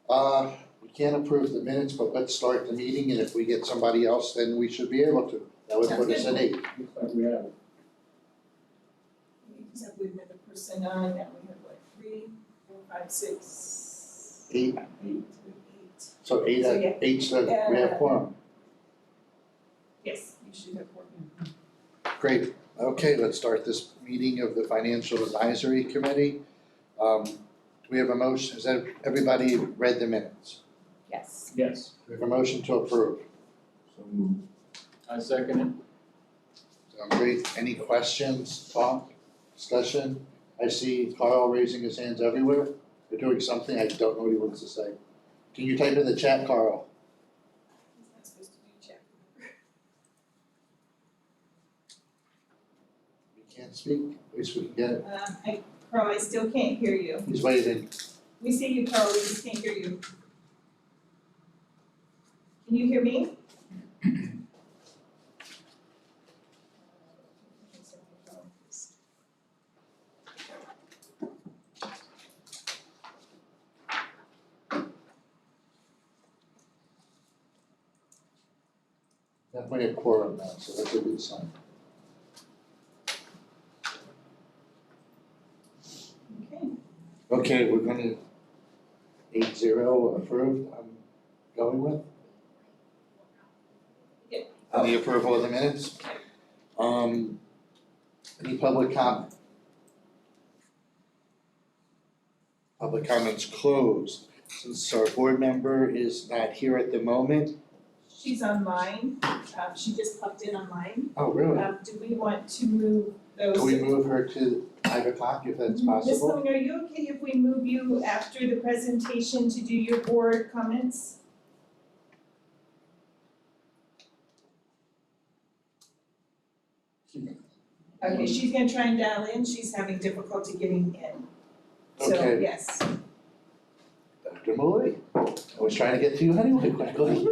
We can't approve the minutes, but let's start the meeting, and if we get somebody else, then we should be able to. That would put us at 8. Looks like we have. Except with another person on, now we have what, 3, 4, 5, 6, 8, 8. so 8, So, yeah. 8, so we have quorum. Yes, you should have 4. Great, okay, let's start this meeting of the Financial Advisory Committee. Do we have a motion, has everybody read the minutes? Yes. Yes. Do we have a motion to approve? So moved. I second it. Sounds great, any questions, talk, discussion? I see Carl raising his hands everywhere, they're doing something, I don't know what he wants to say. Can you type in the chat, Carl? He's not supposed to do check. You can't speak, at least we can get it, Carl, I still can't hear you. he's waving. We see you, Carl, we just can't hear you. Can you hear me? Definitely a quorum now, so that's a good sign. Okay. Okay, we're gonna 8-0 approved, I'm going with. Yeah. On the approval of the minutes. Any public comment? Public comments closed. Since our board member is not here at the moment. She's online, she just popped in online. Oh, really? Do we want to move those? Can we move her to 5 o'clock if that's Ms. possible? Long, are you okay if we move you after the presentation to do your board comments? Okay, she's gonna try and dial in, she's having difficulty getting in. So, Okay. yes. Dr. Malloy, I was trying to get to you anyway quickly.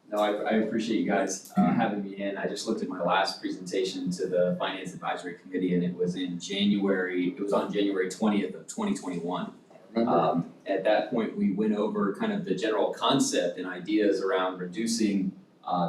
No, I appreciate you guys having me in. I just looked at my last presentation to the Finance Advisory Committee and it was on January 20th of 2021. Remember? At that point, we went over kind of the general concept and ideas around reducing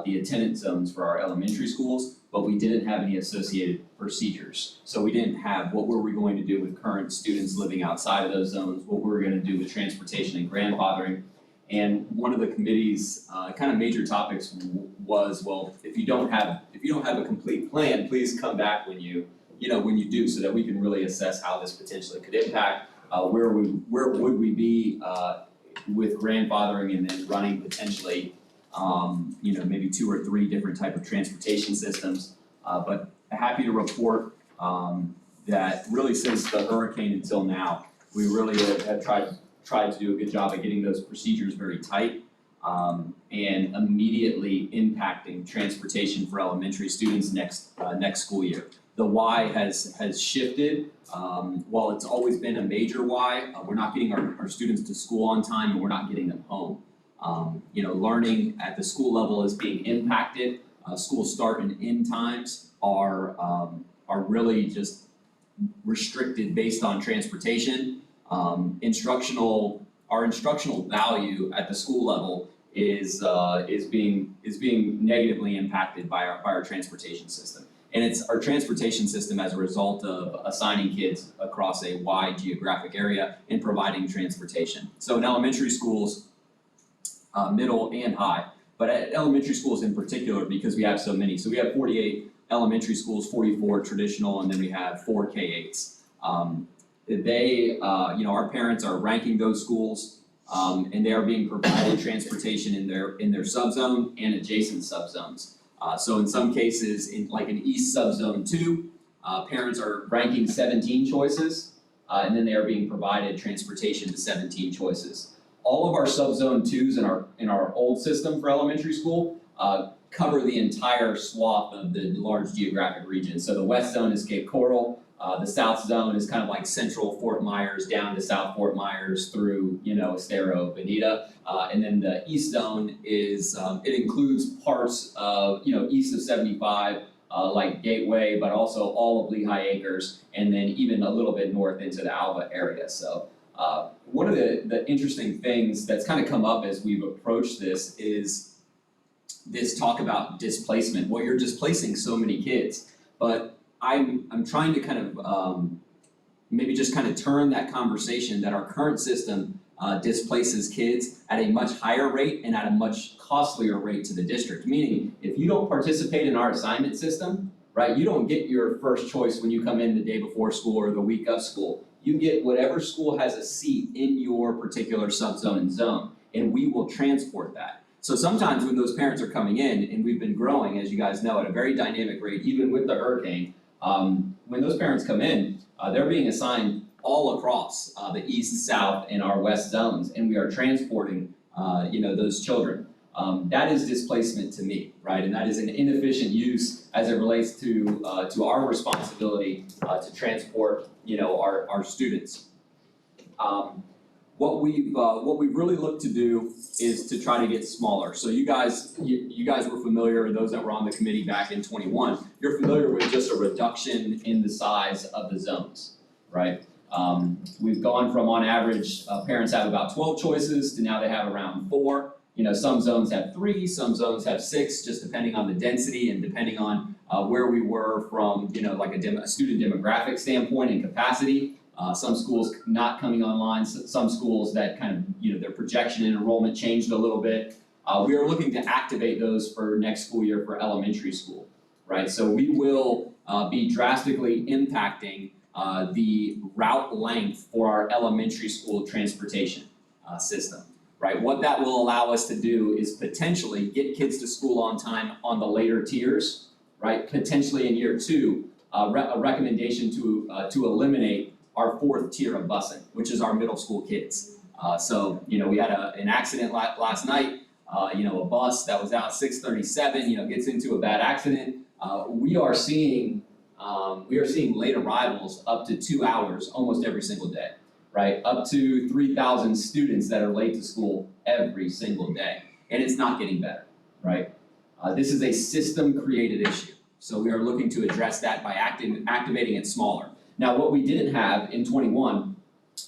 the attendance zones for our elementary schools, but we didn't have any associated procedures. So we didn't have what were we going to do with current students living outside of those zones, what we were going to do with transportation and grandfathering. And one of the committee's kind of major topics was, well, if you don't have a complete plan, please come back when you do, so that we can really assess how this potentially could impact where would we be with grandfathering and then running potentially maybe 2 or 3 different type of transportation systems. But happy to report that really since the hurricane until now, we really have tried to do a good job at getting those procedures very tight and immediately impacting transportation for elementary students next school year. The why has shifted. While it's always been a major why, we're not getting our students to school on time and we're not getting them home. Learning at the school level is being impacted. School start and end times are really just restricted based on transportation. Our instructional value at the school level is being negatively impacted by our transportation system. And it's our transportation system as a result of assigning kids across a wide geographic area and providing transportation. So in elementary schools, middle and high, but at elementary schools in particular, because we have so many. So we have 48 elementary schools, 44 traditional, and then we have 4 K-8s. Our parents are ranking those schools, and they are being provided transportation in their subzone and adjacent subzones. So in some cases, like in East Subzone 2, parents are ranking 17 choices, and then they are being provided transportation to 17 choices. All of our subzone 2s in our old system for elementary school cover the entire swath of the large geographic region. So the west zone is Cape Coral, the south zone is kind of like central Fort Myers down to South Fort Myers through, Estero, Bonita. And then the east zone is, it includes parts of, east of 75, like Gateway, but also all of Lehigh Acres, and then even a little bit north into the Alva area. So One of the interesting things that's kind of come up as we've approached this is this talk about displacement. Well, you're displacing so many kids, but I'm trying to kind of maybe just kind of turn that conversation that our current system displaces kids at a much higher rate and at a much costlier rate to the district. Meaning, if you don't participate in our assignment system, right, you don't get your first choice when you come in the day before school or the week of school. You get whatever school has a seat in your particular subzone and zone, and we will transport that. So sometimes when those parents are coming in, and we've been growing, as you guys know, at a very dynamic rate, even with the hurricane, when those parents come in, they're being assigned all across the east, south, and our west zones, and we are transporting, those children. That is displacement to me, right? And that is an inefficient use as it relates to our responsibility to transport, our students. What we've really looked to do is to try to get smaller. So you guys were familiar, those that were on the committee back in 21, you're familiar with just a reduction in the size of the zones, right? We've gone from, on average, parents have about 12 choices to now they have around 4. Some zones have 3, some zones have 6, just depending on the density and depending on where we were from, like a student demographic standpoint and capacity. Some schools not coming online, some schools that kind of, their projection and enrollment changed a little bit. We are looking to activate those for next school year for elementary school, right? So we will be drastically impacting the route length for our elementary school transportation system, right? What that will allow us to do is potentially get kids to school on time on the later tiers, right? Potentially in year 2, a recommendation to eliminate our 4th tier of busing, which is our middle school kids. So we had an accident last night, a bus that was out 6:37, gets into a bad accident. We are seeing late arrivals up to 2 hours almost every single day, right? Up to 3,000 students that are late to school every single day, and it's not getting better, right? This is a system-created issue, so we are looking to address that by activating it smaller. Now, what we didn't have in 21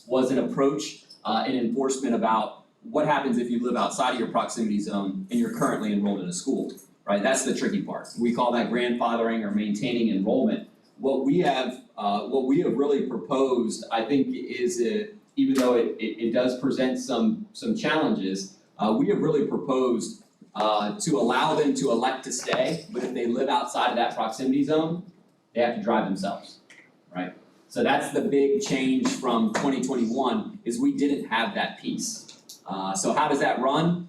was an approach and enforcement about what happens if you live outside of your proximity zone and you're currently enrolled in a school, right? That's the tricky part. We call that grandfathering or maintaining enrollment. What we have really proposed, I think, is even though it does present some challenges, we have really proposed to allow them to elect to stay, but if they live outside of that proximity zone, they have to drive themselves, right? So that's the big change from 2021, is we didn't have that piece. So how does that run?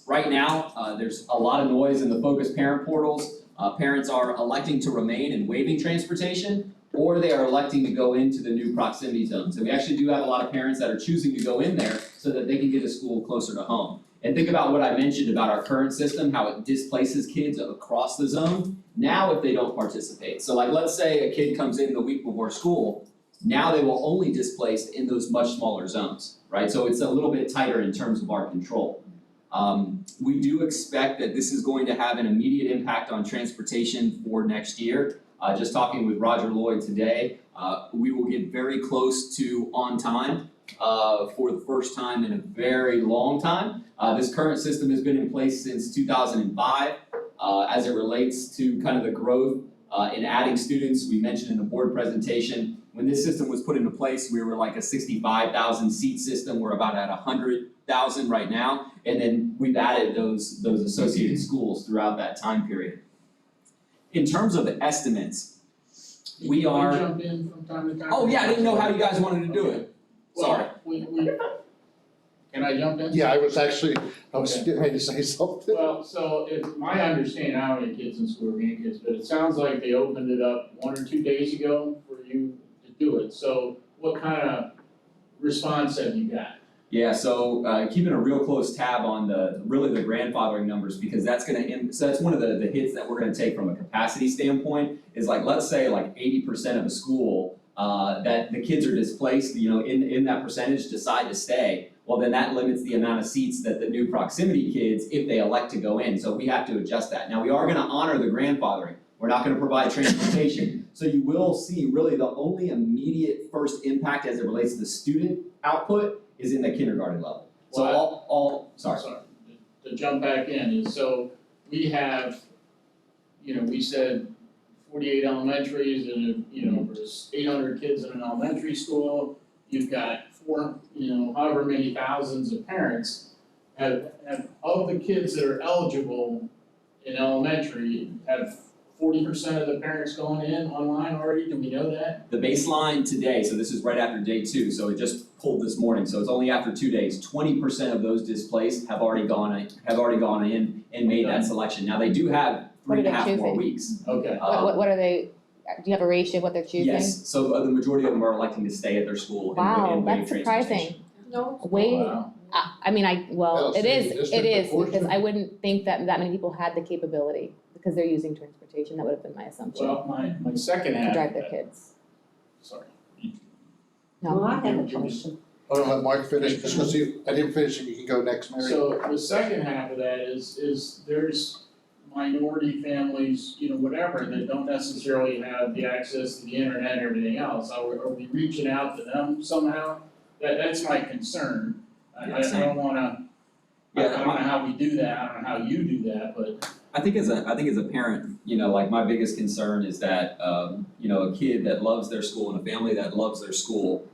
Right now, there's a lot of noise in the focused parent portals. Parents are electing to remain and waiving transportation, or they are electing to go into the new proximity zone. So we actually do have a lot of parents that are choosing to go in there so that they can get a school closer to home. And think about what I mentioned about our current system, how it displaces kids across the zone. Now if they don't participate, so like let's say a kid comes in the week before school, now they will only displace in those much smaller zones, right? So it's a little bit tighter in terms of our control. We do expect that this is going to have an immediate impact on transportation for next year. Just talking with Roger Lloyd today, we will get very close to on time for the first time in a very long time. This current system has been in place since 2005 as it relates to kind of the growth in adding students. We mentioned in the board presentation, when this system was put into place, we were like a 65,000 seat system. We're about at 100,000 right now. And then we've added those associated schools throughout that time period. In terms of the estimates, we are. Can we jump in from time to time? Oh yeah, I didn't know how you guys wanted to do it. Sorry. Well, can I jump in? Yeah, I was Okay. getting ready to say something. Well, so it's my understanding, I don't have any kids in school or grandkids, but it sounds like they opened it up 1 or 2 days ago for you to do it. So what kind of response have you got? Yeah, so keeping a real close tab on the grandfathering numbers, because that's so that's one of the hits that we're gonna take from a capacity standpoint, is like, let's say like 80% of a school that the kids are displaced, in that percentage decide to stay. Well, then that limits the amount of seats that the new proximity kids, if they elect to go in, so we have to adjust that. Now, we are gonna honor the grandfathering. We're not gonna provide transportation. So you will see really the only immediate first impact as it relates to the student output is in the kindergarten level. So sorry. To jump back in is, so we have, we said 48 elementaries and, there's 800 kids in an elementary school. You've got however many thousands of parents. Have of the kids that are eligible in elementary, have 40% of the parents going in online already? Do we know that? The baseline today, so this is right after day 2, so it just pulled this morning, so it's only after 2 days. 20% of those displaced have already gone in and made that selection. Now they do have What are they 3.5 more choosing? weeks. Okay. What are they, do you have a ratio of what they're choosing? Yes, so the majority of them are electing to stay at their school Wow, and waive that's transportation. surprising. No. Way, Wow. I mean, well, it City is, district because I wouldn't think that many people had the capability, because they're using transportation, that would have been my assumption, Well, my second half to of drive their that, kids. sorry. No. Well, I have a question. Hold on, let Mark finish, just because I didn't finish and you can go next, Mary. So the second half of that is there's minority families, whatever, that don't necessarily have the access to the internet and everything else. Are we reaching out to them somehow? That's my concern. I don't wanna, I don't know how we do that, I don't know how you do that, but. I think as a parent, like my biggest concern is that, a kid that loves their school and a family that loves their school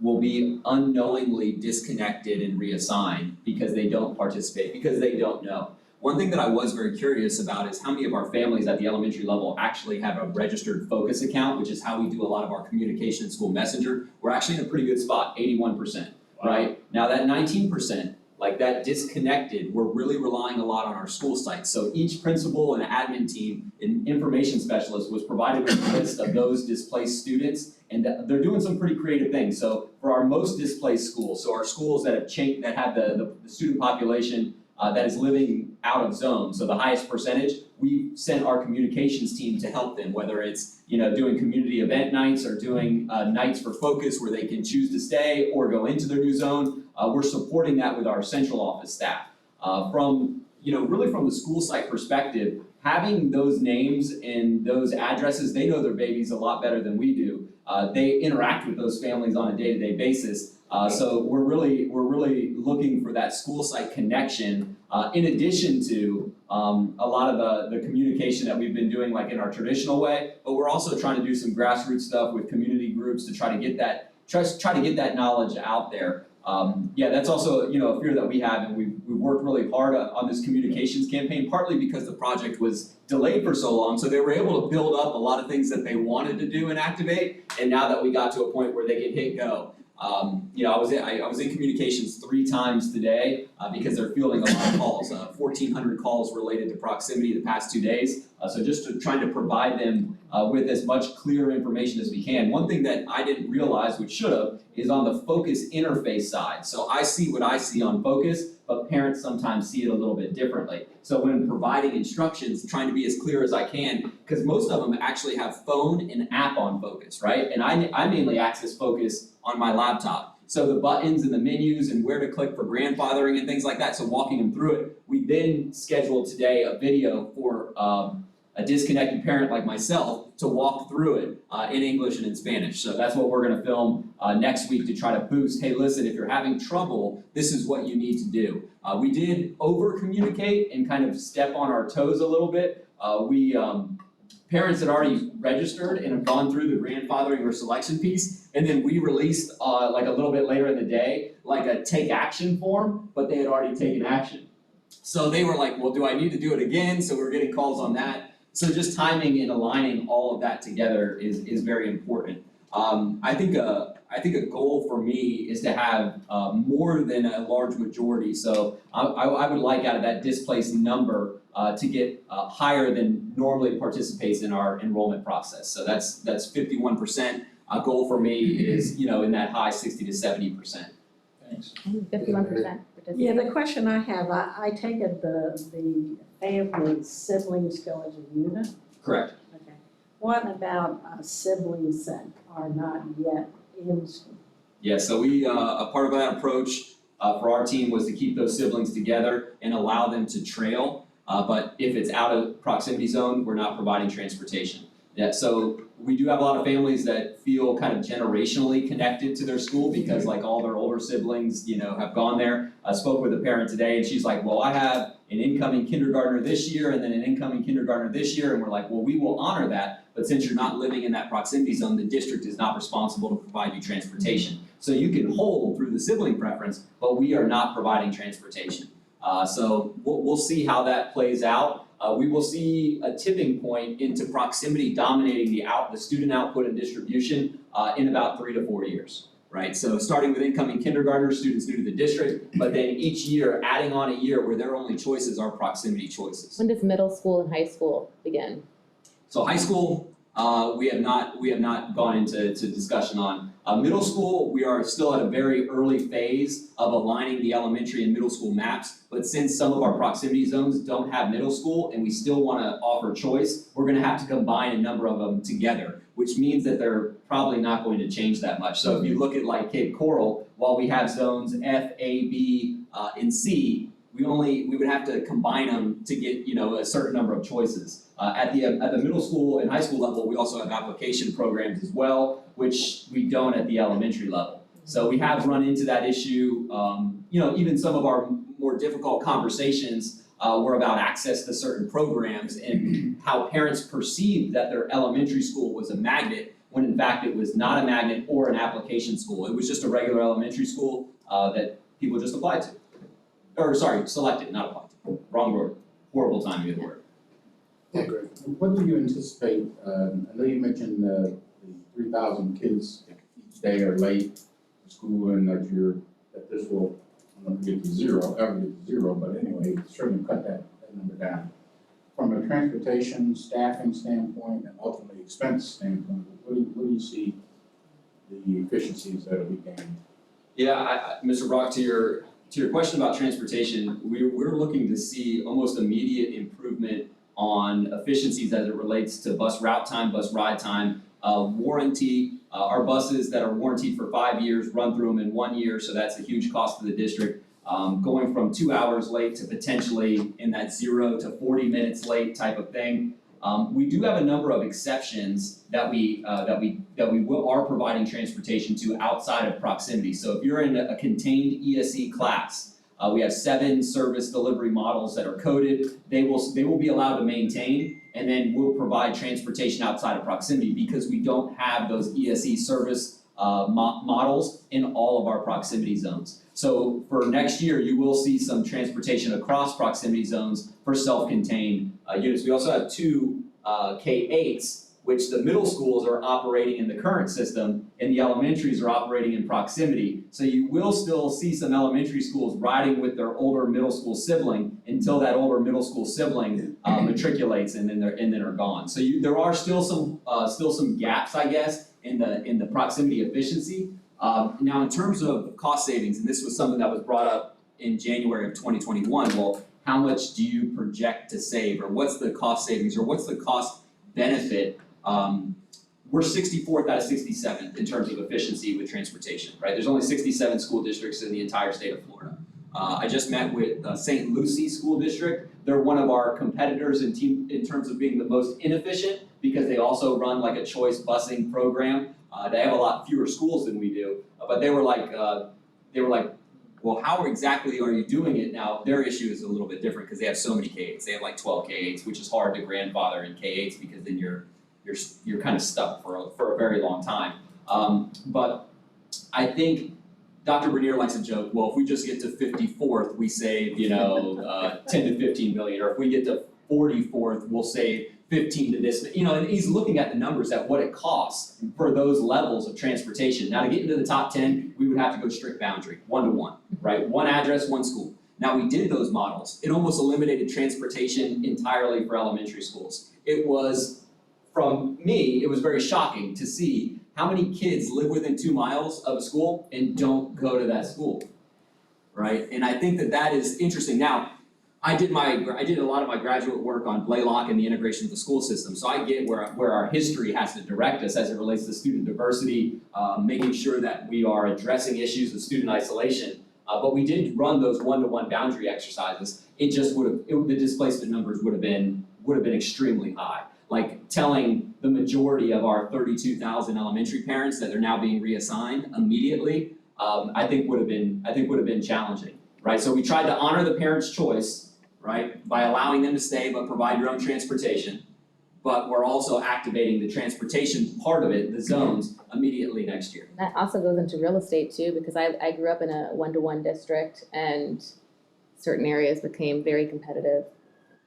will be unknowingly disconnected and reassigned because they don't participate, because they don't know. One thing that I was very curious about is how many of our families at the elementary level actually have a registered Focus account, which is how we do a lot of our communication in School Messenger. We're actually in a pretty good spot, 81%, right? Now that 19%, like that disconnected, we're really relying a lot on our school sites. So each principal and admin team and information specialist was provided with a list of those displaced students, and they're doing some pretty creative things. So for our most displaced schools, so our schools that have the student population that is living out of zone, so the highest percentage, we sent our communications team to help them, whether it's doing community event nights or doing nights for Focus where they can choose to stay or go into their new zone. We're supporting that with our central office staff. Really from the school site perspective, having those names and those addresses, they know their babies a lot better than we do. They interact with those families on a day-to-day basis. So we're really looking for that school site connection, in addition to a lot of the communication that we've been doing like in our traditional way, but we're also trying to do some grassroots stuff with community groups to try to get that knowledge out there. That's also a fear that we have, and we've worked really hard on this communications campaign, partly because the project was delayed for so long, so they were able to build up a lot of things that they wanted to do and activate, and now that we got to a point where they can hit go. I was in communications 3 times today because they're fielding a lot of calls, 1,400 calls related to proximity the past 2 days. So just trying to provide them with as much clear information as we can. One thing that I didn't realize, which should have, is on the Focus interface side. So I see what I see on Focus, but parents sometimes see it a little bit differently. So when providing instructions, trying to be as clear as I can, because most of them actually have phone and app on Focus, right? And I mainly access Focus on my laptop. So the buttons and the menus and where to click for grandfathering and things like that, so walking them through it. We then scheduled today a video for a disconnected parent like myself to walk through it in English and in Spanish. So that's what we're gonna film next week to try to boost, hey listen, if you're having trouble, this is what you need to do. We did over communicate and kind of step on our toes a little bit. Parents had already registered and have gone through the grandfathering or selection piece, and then we released like a little bit later in the day, like a take action form, but they had already taken action. So they were like, well, do I need to do it again? So we're getting calls on that. So just timing and aligning all of that together is very important. I think a goal for me is to have more than a large majority. So I would like out of that displaced number to get higher than normally participates in our enrollment process. So that's 51%. A goal for me is in that high 60 to 70%. Thanks. 51%. Yeah, the question I have, I take it the family siblings go as a unit? Correct. Okay. What about siblings that are not yet in school? Yeah, so we, a part of that approach for our team was to keep those siblings together and allow them to trail. But if it's out of proximity zone, we're not providing transportation. Yeah, so we do have a lot of families that feel kind of generationally connected to their school because like all their older siblings, have gone there. I spoke with a parent today and she's like, well, I have an incoming kindergartner this year and then an incoming kindergartner this year. And we're like, well, we will honor that. But since you're not living in that proximity zone, the district is not responsible to provide you transportation. So you can hold through the sibling preference, but we are not providing transportation. So we'll see how that plays out. We will see a tipping point into proximity dominating the student output and distribution in about 3 to 4 years, right? So starting with incoming kindergartners, students new to the district, but then each year adding on a year where their only choices are proximity choices. When does middle school and high school begin? So high school, we have not gone into discussion on. Middle school, we are still at a very early phase of aligning the elementary and middle school maps, but since some of our proximity zones don't have middle school and we still want to offer choice, we're going to have to combine a number of them together, which means that they're probably not going to change that much. So if you look at like Cape Coral, while we have zones F, A, B, and C, we would have to combine them to get a certain number of choices. At the middle school and high school level, we also have application programs as well, which we don't at the elementary level. So we have run into that issue. Even some of our more difficult conversations were about access to certain programs and how parents perceived that their elementary school was a magnet when in fact it was not a magnet or an application school. It was just a regular elementary school that people just applied to. Selected, not applied to. Wrong word. Horrible timing of the word. Yeah, great. What do you anticipate, I know you mentioned the 3,000 kids each day are late to school and that this will, I'm not get to zero, ever get to zero, but anyway, certainly cut that number down. From a transportation, staffing standpoint, and ultimately expense standpoint, what do you see the efficiencies that will be gained? Yeah, Mr. Brock, to your question about transportation, we're looking to see almost immediate improvement on efficiencies as it relates to bus route time, bus ride time, warranty. Our buses that are warranted for 5 years run through them in 1 year, so that's a huge cost to the district. Going from 2 hours late to potentially in that 0 to 40 minutes late type of thing. We do have a number of exceptions that we are providing transportation to outside of proximity. So if you're in a contained ESE class, we have 7 service delivery models that are coded. They will be allowed to maintain, and then we'll provide transportation outside of proximity because we don't have those ESE service models in all of our proximity zones. So for next year, you will see some transportation across proximity zones for self-contained units. We also have 2 K-8s, which the middle schools are operating in the current system and the elementaries are operating in proximity. So you will still see some elementary schools riding with their older middle school sibling until that older middle school sibling matriculates and then are gone. So there are still some gaps, I guess, in the proximity efficiency. Now in terms of cost savings, and this was something that was brought up in January of 2021, well, how much do you project to save, or what's the cost savings, or what's the cost benefit? We're 64th out of 67th in terms of efficiency with transportation, right? There's only 67 school districts in the entire state of Florida. I just met with St. Lucie School District. They're one of our competitors in terms of being the most inefficient because they also run like a choice busing program. They have a lot fewer schools than we do, but they were like, well, how exactly are you doing it? Now, their issue is a little bit different because they have so many K-8s. They have like 12 K-8s, which is hard to grandfather in K-8s because then you're kind of stuck for a very long time. But I think Dr. Bernier likes to joke, well, if we just get to 54th, we save, 10 to 15 million, or if we get to 44th, we'll save 15 to this, and he's looking at the numbers at what it costs for those levels of transportation. Now to get into the top 10, we would have to go strict boundary, 1-to-1, right? 1 address, 1 school. Now we did those models. It almost eliminated transportation entirely for elementary schools. It was very shocking to see how many kids live within 2 miles of a school and don't go to that school, right? And I think that is interesting. Now, I did a lot of my graduate work on Blaylock and the integration of the school system, so I get where our history has to direct us as it relates to student diversity, making sure that we are addressing issues of student isolation. But we did run those one-to-one boundary exercises. It just the displacement numbers would have been extremely high. Like telling the majority of our 32,000 elementary parents that they're now being reassigned immediately, I think would have been challenging, right? So we tried to honor the parents' choice, right, by allowing them to stay but provide your own transportation. But we're also activating the transportation part of it, the zones, immediately next year. That also goes into real estate too, because I grew up in a one-to-one district and certain areas became very competitive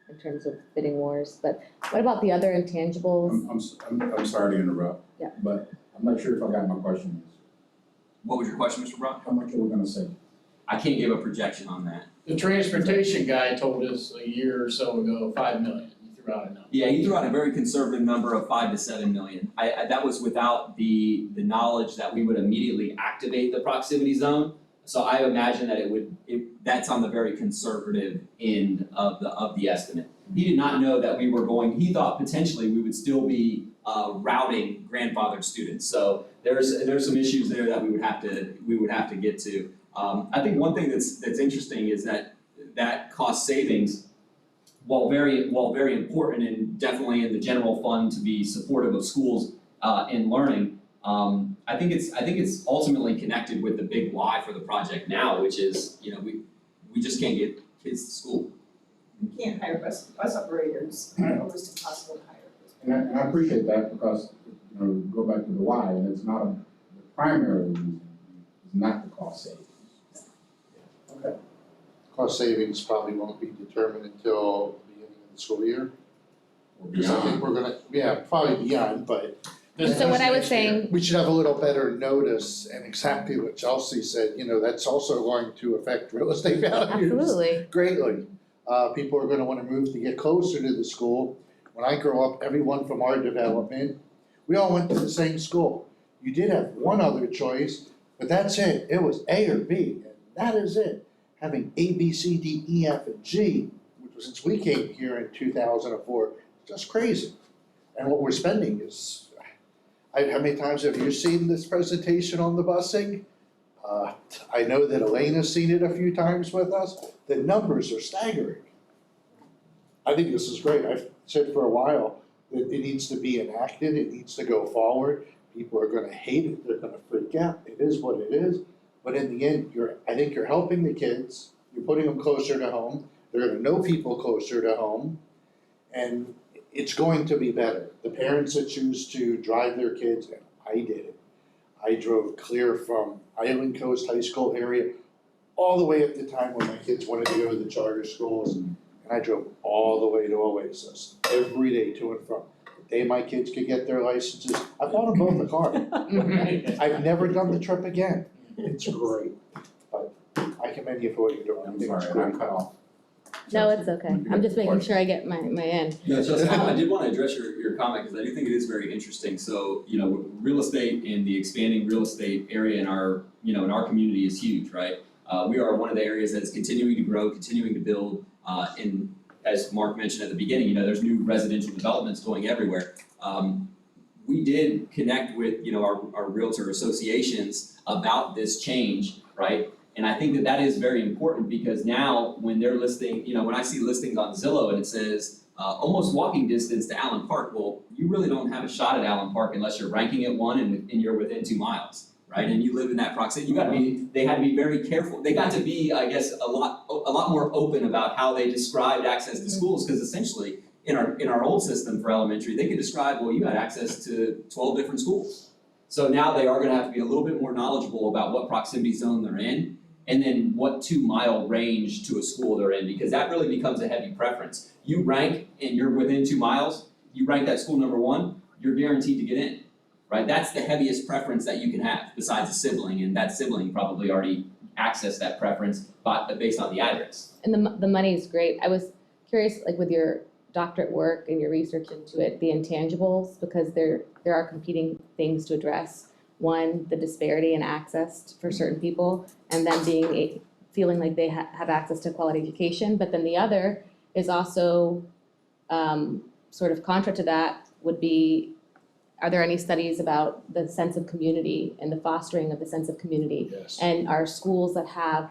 in terms of bidding wars. But what about the other intangibles? I'm sorry to interrupt. Yeah. But I'm not sure if I got my question answered. What was your question, Mr. Brown? How much are we gonna save? I can't give a projection on that. The transportation guy told us a year or so ago, 5 million, he threw out a number. Yeah, he threw out a very conservative number of 5 to 7 million. That was without the knowledge that we would immediately activate the proximity zone. So I imagine that that's on the very conservative end of the estimate. He did not know that he thought potentially we would still be routing grandfathered students. So there's some issues there that we would have to get to. I think one thing that's interesting is that cost savings, while very important and definitely in the general fund to be supportive of schools in learning, I think it's ultimately connected with the big why for the project now, which is, we just can't get kids to school. You can't hire bus operators, almost impossible to hire. And I appreciate that because, go back to the why, and it's not the primary reason, is not the cost savings. Okay. Cost savings probably won't be determined until the beginning of the school year. Or Because I think beyond. we're gonna, probably beyond, but So what I was saying, we should have a little better notice, and exactly what Chelsea said, that's also going to affect real estate values absolutely. greatly. People are gonna wanna move to get closer to the school. When I grew up, everyone from our development, we all went to the same school. You did have one other choice, but that's it. It was A or B, and that is it. Having A, B, C, D, E, F, and G, which since we came here in 2004, just crazy. And what we're spending is, how many times have you seen this presentation on the busing? I know that Elena's seen it a few times with us. The numbers are staggering. I think this is great. I've said for a while that it needs to be enacted, it needs to go forward. People are gonna hate it, they're gonna freak out. It is what it is. But in the end, I think you're helping the kids, you're putting them closer to home, they're gonna know people closer to home, and it's going to be better. The parents that choose to drive their kids, and I did it. I drove clear from Island Coast High School area, all the way at the time when my kids wanted to go to the charter schools, and I drove all the way to Oasis, every day to and from. The day my kids could get their licenses, I bought them both a car. I've never done the trip again. It's great, but I commend you for what you're doing. I I'm think it's sorry, I great. cut off. No, it's okay. I'm just making sure I get my end. Yeah, Chelsea, I did want to address your comment because I do think it is very interesting. So, real estate and the expanding real estate area in our community is huge, right? We are one of the areas that is continuing to grow, continuing to build, and as Mark mentioned at the beginning, there's new residential developments going everywhere. We did connect with, our realtor associations about this change, right? And I think that is very important because now when they're listing, when I see listings on Zillow and it says almost walking distance to Allen Park, well, you really don't have a shot at Allen Park unless you're ranking at 1 and you're within 2 miles, right? And you live in that proximity. They had to be very careful. They got to be, I guess, a lot more open about how they described access to schools because essentially in our old system for elementary, they could describe, well, you had access to 12 different schools. So now they are going to have to be a little bit more knowledgeable about what proximity zone they're in. And then what 2-mile range to a school they're in, because that really becomes a heavy preference. You rank and you're within 2 miles, you rank that school number 1, you're guaranteed to get in, right? That's the heaviest preference that you can have besides a sibling, and that sibling probably already accessed that preference based on the address. And the money is great. I was curious, like with your doctorate work and your research into it, the intangibles, because there are competing things to address. One, the disparity in access for certain people, and then feeling like they have access to quality education. But then the other is also sort of contra to that would be, are there any studies about the sense of community and the fostering of the sense of community? Yes. And are schools that have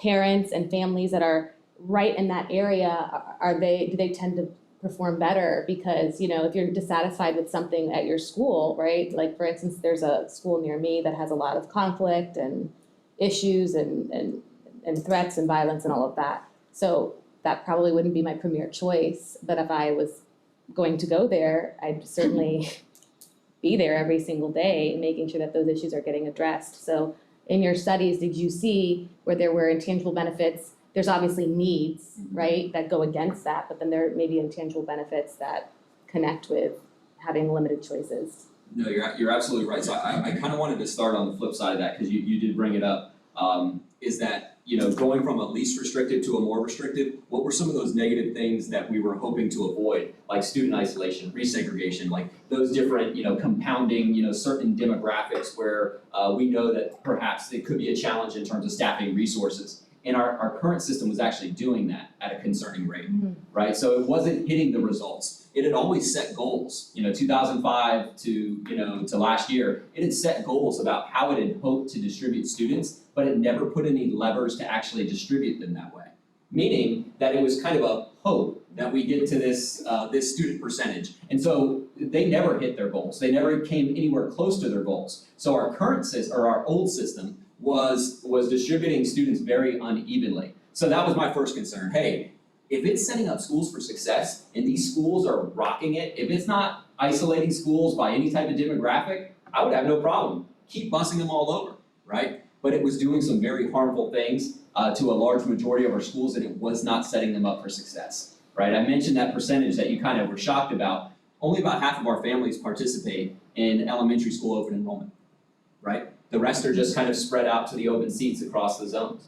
parents and families that are right in that area, do they tend to perform better? Because, you know, if you're dissatisfied with something at your school, right? Like, for instance, there's a school near me that has a lot of conflict and issues and threats and violence and all of that. So that probably wouldn't be my premier choice, but if I was going to go there, I'd certainly be there every single day, making sure that those issues are getting addressed. So in your studies, did you see where there were intangible benefits? There's obviously needs, right, that go against that, but then there may be intangible benefits that connect with having limited choices. No, you're absolutely right. So I kind of wanted to start on the flip side of that, because you did bring it up, is that, you know, going from a least restrictive to a more restrictive, what were some of those negative things that we were hoping to avoid, like student isolation, resegregation, like those different, you know, compounding, you know, certain demographics where we know that perhaps it could be a challenge in terms of staffing resources. And our current system was actually doing that at a concerning rate, right? So it wasn't hitting the results. It had always set goals, you know, 2005 to last year, it had set goals about how it had hoped to distribute students, but it never put any levers to actually distribute them that way. Meaning that it was kind of a hope that we get to this student percentage. And so they never hit their goals. They never came anywhere close to their goals. So our current system, or our old system, was distributing students very unevenly. So that was my first concern. Hey, if it's setting up schools for success and these schools are rocking it, if it's not isolating schools by any type of demographic, I would have no problem. Keep busing them all over, right? But it was doing some very harmful things to a large majority of our schools, and it was not setting them up for success, right? I mentioned that percentage that you kind of were shocked about. Only about half of our families participate in elementary school open enrollment, right? The rest are just kind of spread out to the open seats across the zones.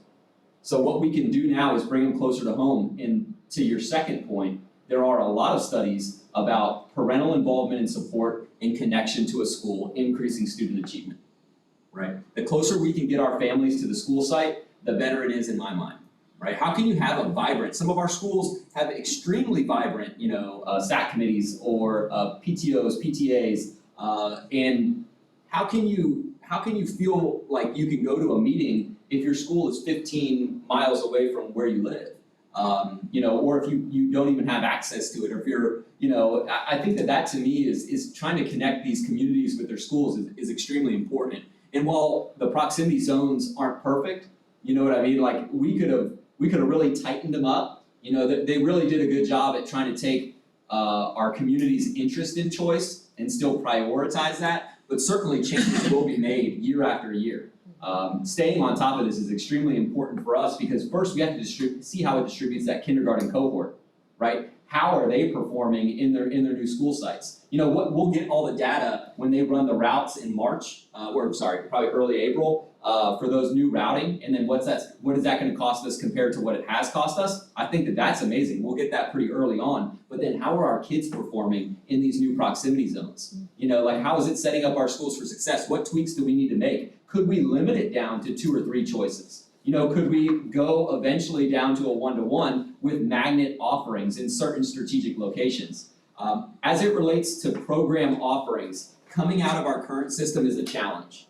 So what we can do now is bring them closer to home. And to your second point, there are a lot of studies about parental involvement and support in connection to a school, increasing student achievement, right? The closer we can get our families to the school site, the better it is in my mind, right? How can you have a vibrant, some of our schools have extremely vibrant, you know, SAC committees or PTOs, PTAs, and how can you feel like you can go to a meeting if your school is 15 miles away from where you live? You know, or if you don't even have access to it, or if you're, you know, I think that to me is trying to connect these communities with their schools is extremely important. And while the proximity zones aren't perfect, you know what I mean? Like we could have really tightened them up. You know, they really did a good job at trying to take our community's interest in choice and still prioritize that. But certainly changes will be made year after year. Staying on top of this is extremely important for us because first we have to see how it distributes that kindergarten cohort, right? How are they performing in their new school sites? You know, we'll get all the data when they run the routes in March, probably early April, for those new routing, and then what is that going to cost us compared to what it has cost us? I think that's amazing. We'll get that pretty early on. But then how are our kids performing in these new proximity zones? You know, like how is it setting up our schools for success? What tweaks do we need to make? Could we limit it down to 2 or 3 choices? You know, could we go eventually down to a 1-to-1 with magnet offerings in certain strategic locations? As it relates to program offerings, coming out of our current system is a challenge.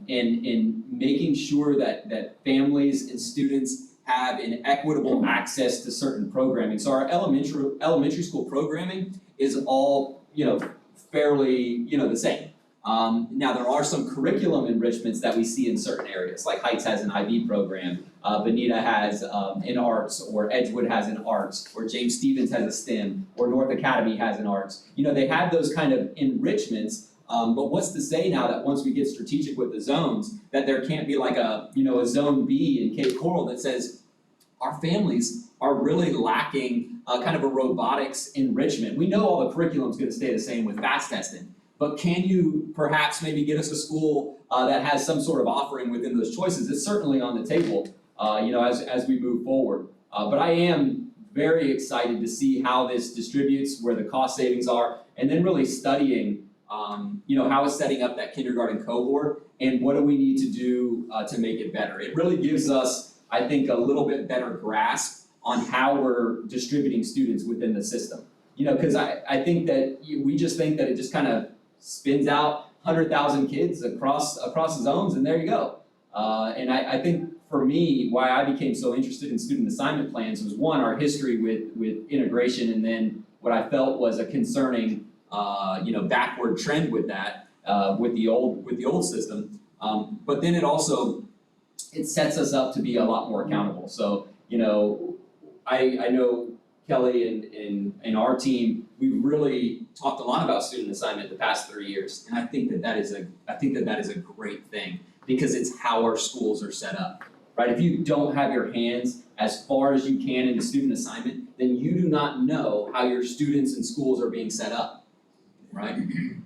In making sure that families and students have an equitable access to certain programming. So our elementary school programming is all, you know, fairly, you know, the same. Now there are some curriculum enrichments that we see in certain areas, like Heights has an IB program, Bonita has an arts, or Edgewood has an arts, or James Stevens has a STEM, or North Academy has an arts. You know, they have those kind of enrichments, but what's to say now that once we get strategic with the zones, that there can't be like a zone B in Cape Coral that says our families are really lacking kind of a robotics enrichment. We know all the curriculum's gonna stay the same with fast testing. But can you perhaps maybe get us a school that has some sort of offering within those choices? It's certainly on the table, as we move forward. But I am very excited to see how this distributes, where the cost savings are, and then really studying, how it's setting up that kindergarten cohort, and what do we need to do to make it better. It really gives us, I think, a little bit better grasp on how we're distributing students within the system. You know, because I think that we just think that it just kind of spins out 100,000 kids across the zones, and there you go. And I think for me, why I became so interested in student assignment plans was one, our history with integration, and then what I felt was a concerning, backward trend with that, with the old system. But then it sets us up to be a lot more accountable. So, I know Kelly and our team, we really talked a lot about student assignment the past 3 years, and I think that is a great thing because it's how our schools are set up, right? If you don't have your hands as far as you can into student assignment, then you do not know how your students and schools are being set up, right?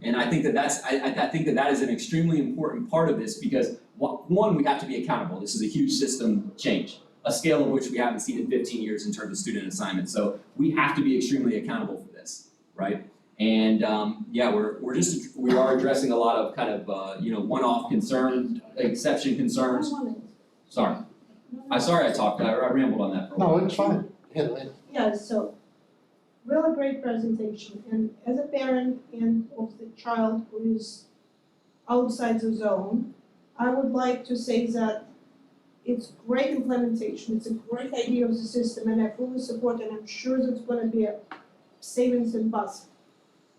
And I think I think that is an extremely important part of this because one, we have to be accountable. This is a huge system change, a scale of which we haven't seen in 15 years in terms of student assignment. So we have to be extremely accountable for this, right? And we are addressing a lot of kind of one-off concern, exception concerns. Sorry, I talked. I rambled on that for a while. No, it's fine. Yeah, so really great presentation, and as a parent and of the child who is outside the zone, I would like to say that it's great implementation, it's a great idea of the system, and I fully support, and I'm sure there's gonna be a savings in bus.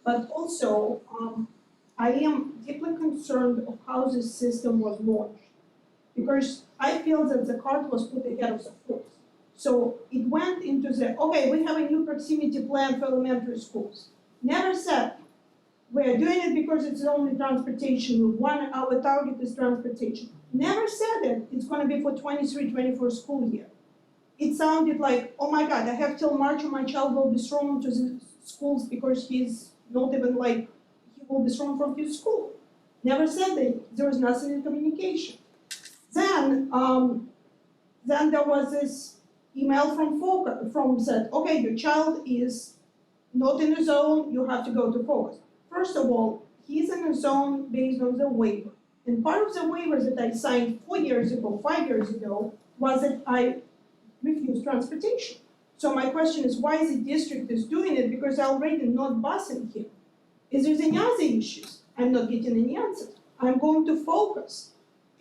But also, I am deeply concerned of how this system was launched, because I feel that the cart was put ahead of the horse. So it went into okay, we have a new proximity plan for elementary schools. Never said, we're doing it because it's only transportation, our target is transportation. Never said it, it's gonna be for 23-24 school year. It sounded like, oh my God, I have till March or my child will be thrown to the schools because he's not even he will be thrown from his school. Never said that, there was nothing in communication. Then there was this email from said, okay, your child is not in the zone, you have to go to Focus. First of all, he's in a zone based on the waiver. And part of the waiver that I signed 5 years ago, was that I refused transportation. So my question is, why is the district is doing it? Because I already not busing him. Is there any other issues? I'm not getting any answers. I'm going to Focus.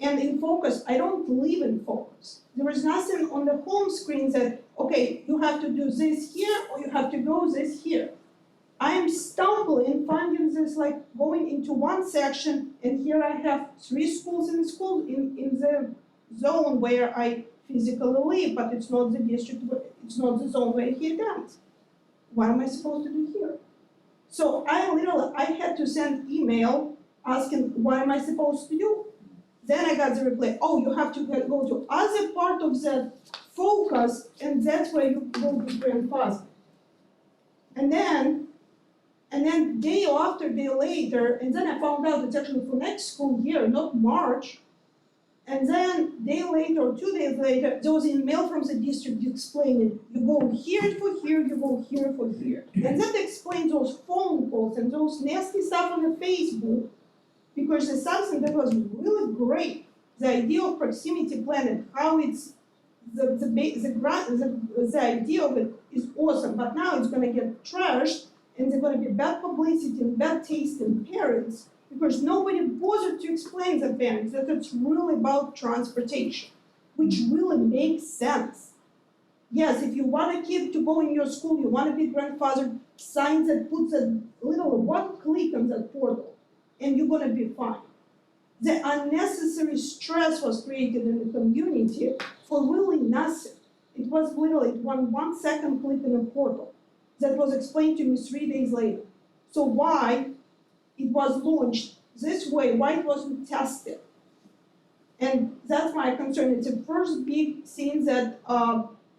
And in Focus, I don't live in Focus. There is nothing on the home screen that, okay, you have to do this here or you have to go this here. I am stumbling, finding this going into one section, and here I have 3 schools in the zone where I physically live, but it's not the district, it's not the zone where he attends. What am I supposed to do here? So I had to send email asking, what am I supposed to do? Then I got the reply, oh, you have to go to other part of the Focus, and that's where you will be grandfathered. And then day after day later, and then I found out it's actually for next school year, not March. And then day later, or 2 days later, there was an email from the district explaining, you go here for here, you go here for here. And that explains those phone calls and those nasty stuff on the Facebook, because it's something that was really great. The idea of proximity plan and how it's, the idea of it is awesome, but now it's gonna get trashed, and there's gonna be bad publicity and bad taste in parents, because nobody bothered to explain to parents that it's really about transportation, which really makes sense. Yes, if you want a kid to go in your school, you want to be grandfathered, sign that puts a little one click on that portal, and you're gonna be fine. The unnecessary stress was created in the community for really nothing. It was literally 1 second click in a portal that was explained to me 3 days later. So why it was launched this way, why it wasn't tested? And that's my concern. It's the first big thing that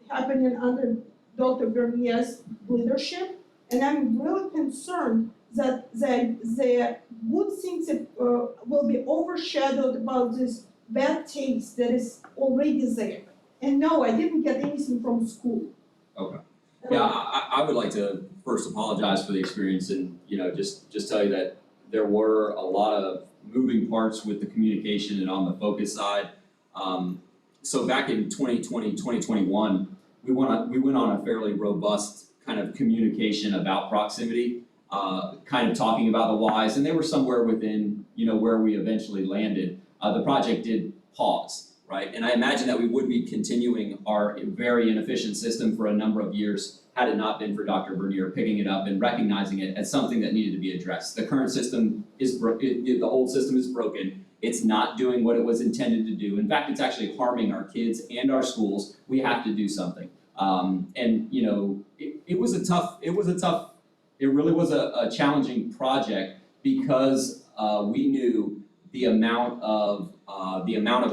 happening under Dr. Bernier's leadership, and I'm really concerned that the good things that will be overshadowed about this bad taste that is already there. And no, I didn't get anything from school. Okay. Yeah, I would like to first apologize for the experience and, just tell you that there were a lot of moving parts with the communication and on the Focus side. So back in 2020, 2021, we went on a fairly robust kind of communication about proximity, kind of talking about the whys, and they were somewhere within, where we eventually landed. The project did pause, right? And I imagine that we would be continuing our very inefficient system for a number of years had it not been for Dr. Bernier picking it up and recognizing it as something that needed to be addressed. The current system is the old system is broken. It's not doing what it was intended to do. In fact, it's actually harming our kids and our schools. We have to do something. And you know, it really was a challenging project because we knew the amount of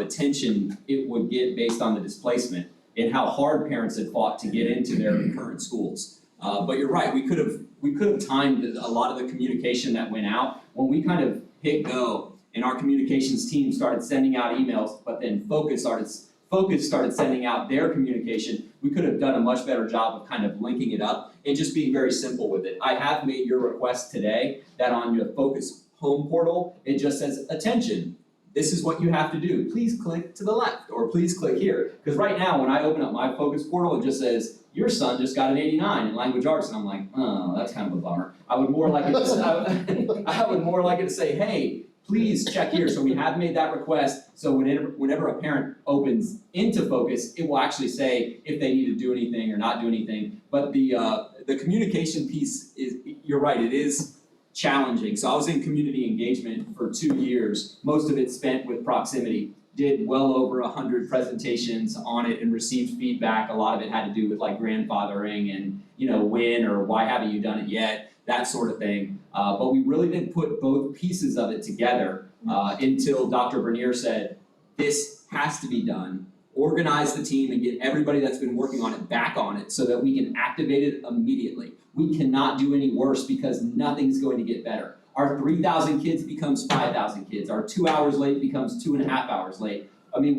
attention it would get based on the displacement and how hard parents had fought to get into their current schools. But you're right, we could have timed a lot of the communication that went out. When we kind of hit go and our communications team started sending out emails, but then Focus started sending out their communication, we could have done a much better job of kind of linking it up and just being very simple with it. I have made your request today that on your Focus home portal, it just says, attention, this is what you have to do. Please click to the left or please click here. Because right now, when I open up my Focus portal, it just says, your son just got an 89 in language arts. And I'm like, oh, that's kind of a bummer. I would more like it to say, hey, please check here. So we have made that request. So whenever a parent opens into Focus, it will actually say if they need to do anything or not do anything. But the communication piece is, you're right, it is challenging. So I was in community engagement for 2 years, most of it spent with proximity. Did well over 100 presentations on it and received feedback. A lot of it had to do with like grandfathering and, you know, when or why haven't you done it yet, that sort of thing. But we really didn't put both pieces of it together until Dr. Bernier said, this has to be done. Organize the team and get everybody that's been working on it back on it so that we can activate it immediately. We cannot do any worse because nothing's going to get better. Our 3,000 kids becomes 5,000 kids. Our 2 hours late becomes 2.5 hours late. I mean,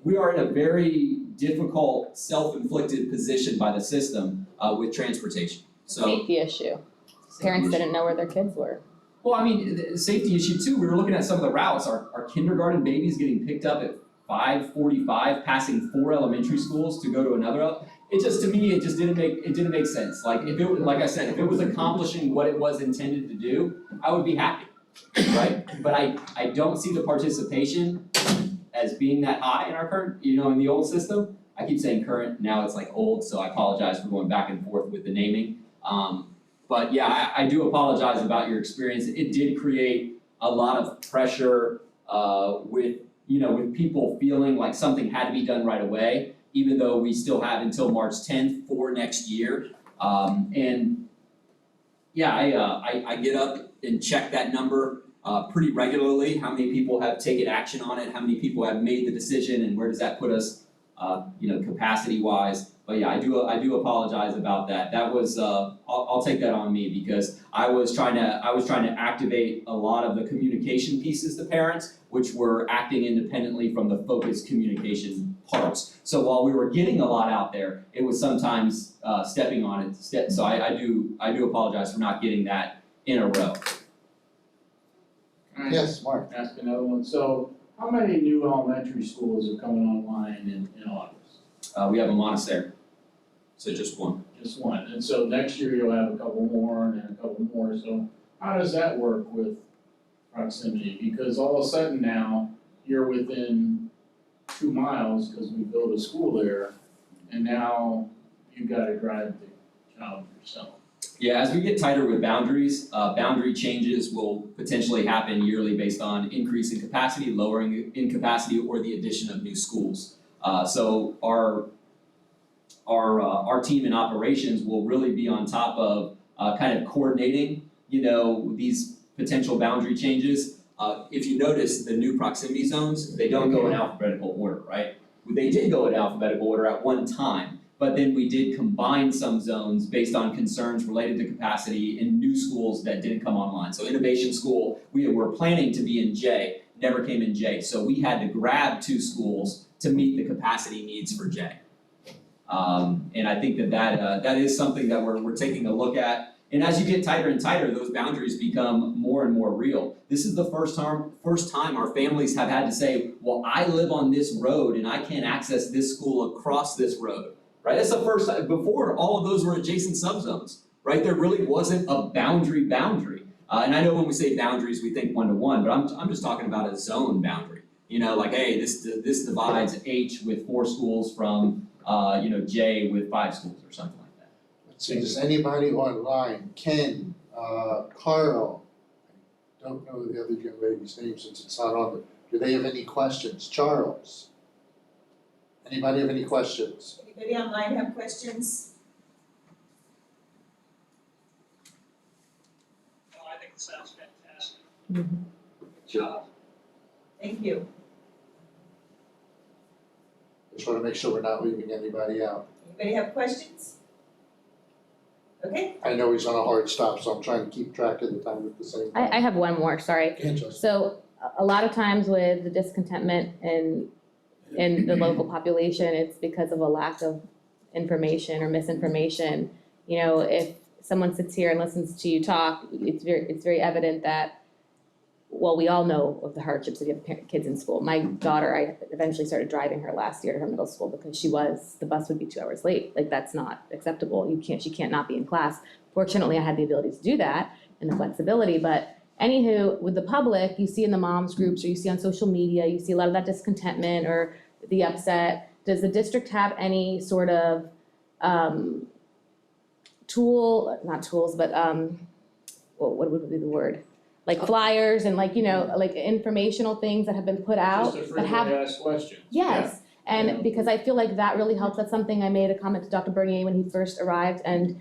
we are in a very difficult, self-inflicted position by the system with transportation. So Safety issue. Parents didn't know where their kids were. well, I mean, the safety issue too. We were looking at some of the routes. Our kindergarten babies getting picked up at 5:45, passing 4 elementary schools to go to another. It just, to me, it didn't make sense. Like if it, like I said, if it was accomplishing what it was intended to do, I would be happy, right? But I don't see the participation as being that high in our current, you know, in the old system. I keep saying current, now it's like old, so I apologize for going back and forth with the naming. But yeah, I do apologize about your experience. It did create a lot of pressure with people feeling like something had to be done right away, even though we still have until March 10th for next year. And yeah, I get up and check that number pretty regularly, how many people have taken action on it, how many people have made the decision, and where does that put us, capacity-wise. But yeah, I do apologize about that. That was I'll take that on me because I was trying to activate a lot of the communication pieces to parents, which were acting independently from the Focus communication parts. So while we were getting a lot out there, it was sometimes stepping on it. So I do apologize for not getting that in a row. Can I Yes, Mark. ask another one? So how many new elementary schools are coming online in August? We have a Montessori, so just one. Just one, and so next year you'll have a couple more and then a couple more, so how does that work with proximity? Because all of a sudden now, you're within 2 miles, because we built a school there, and now you've gotta drive the child yourself. Yeah, as we get tighter with boundaries, boundary changes will potentially happen yearly based on increase in capacity, lowering in capacity, or the addition of new schools. So our team in operations will really be on top of kind of coordinating, these potential boundary changes. If you notice the new proximity zones, they don't go in alphabetical order, right? They did go in alphabetical order at one time, but then we did combine some zones based on concerns related to capacity in new schools that didn't come online. So Innovation School, we were planning to be in J, never came in J. So we had to grab 2 schools to meet the capacity needs for J. And I think that is something that we're taking a look at. And as you get tighter and tighter, those boundaries become more and more real. This is the first time our families have had to say, well, I live on this road and I can't access this school across this road, right? That's the first time. Before, all of those were adjacent subzones, right? There really wasn't a boundary. And I know when we say boundaries, we think one-to-one, but I'm just talking about a zone boundary. You know, like, hey, this divides H with 4 schools from, J with 5 schools or something like that. Let's see, does anybody online, Ken, Carl, I don't know the other young lady's name since it's not on there. Do they have any questions? Charles? Anybody have any questions? Anybody online have questions? No, I think it sounds fantastic. Mhm. Good job. Thank you. Just wanna make sure we're not leaving anybody out. Anybody have questions? Okay, I know he's on a hard stop, so I'm trying to keep track of the time at the same time. I have one more, sorry. Angela. So a lot of times with the discontentment in the local population, it's because of a lack of information or misinformation. You know, if someone sits here and listens to you talk, it's very evident that, well, we all know of the hardships of having kids in school. My daughter, I eventually started driving her last year to her middle school because the bus would be 2 hours late. Like, that's not acceptable. She can't not be in class. Fortunately, I had the ability to do that and the flexibility, but anywho, with the public, you see in the moms groups or you see on social media, you see a lot of that discontentment or the upset. Does the district have any sort of what would be the word? Like flyers and like informational things that have been put out Just a that have. frequently asked questions. Yes, Yeah. and because I feel like that really helps. That's something I made a comment to Dr. Bernier when he first arrived, and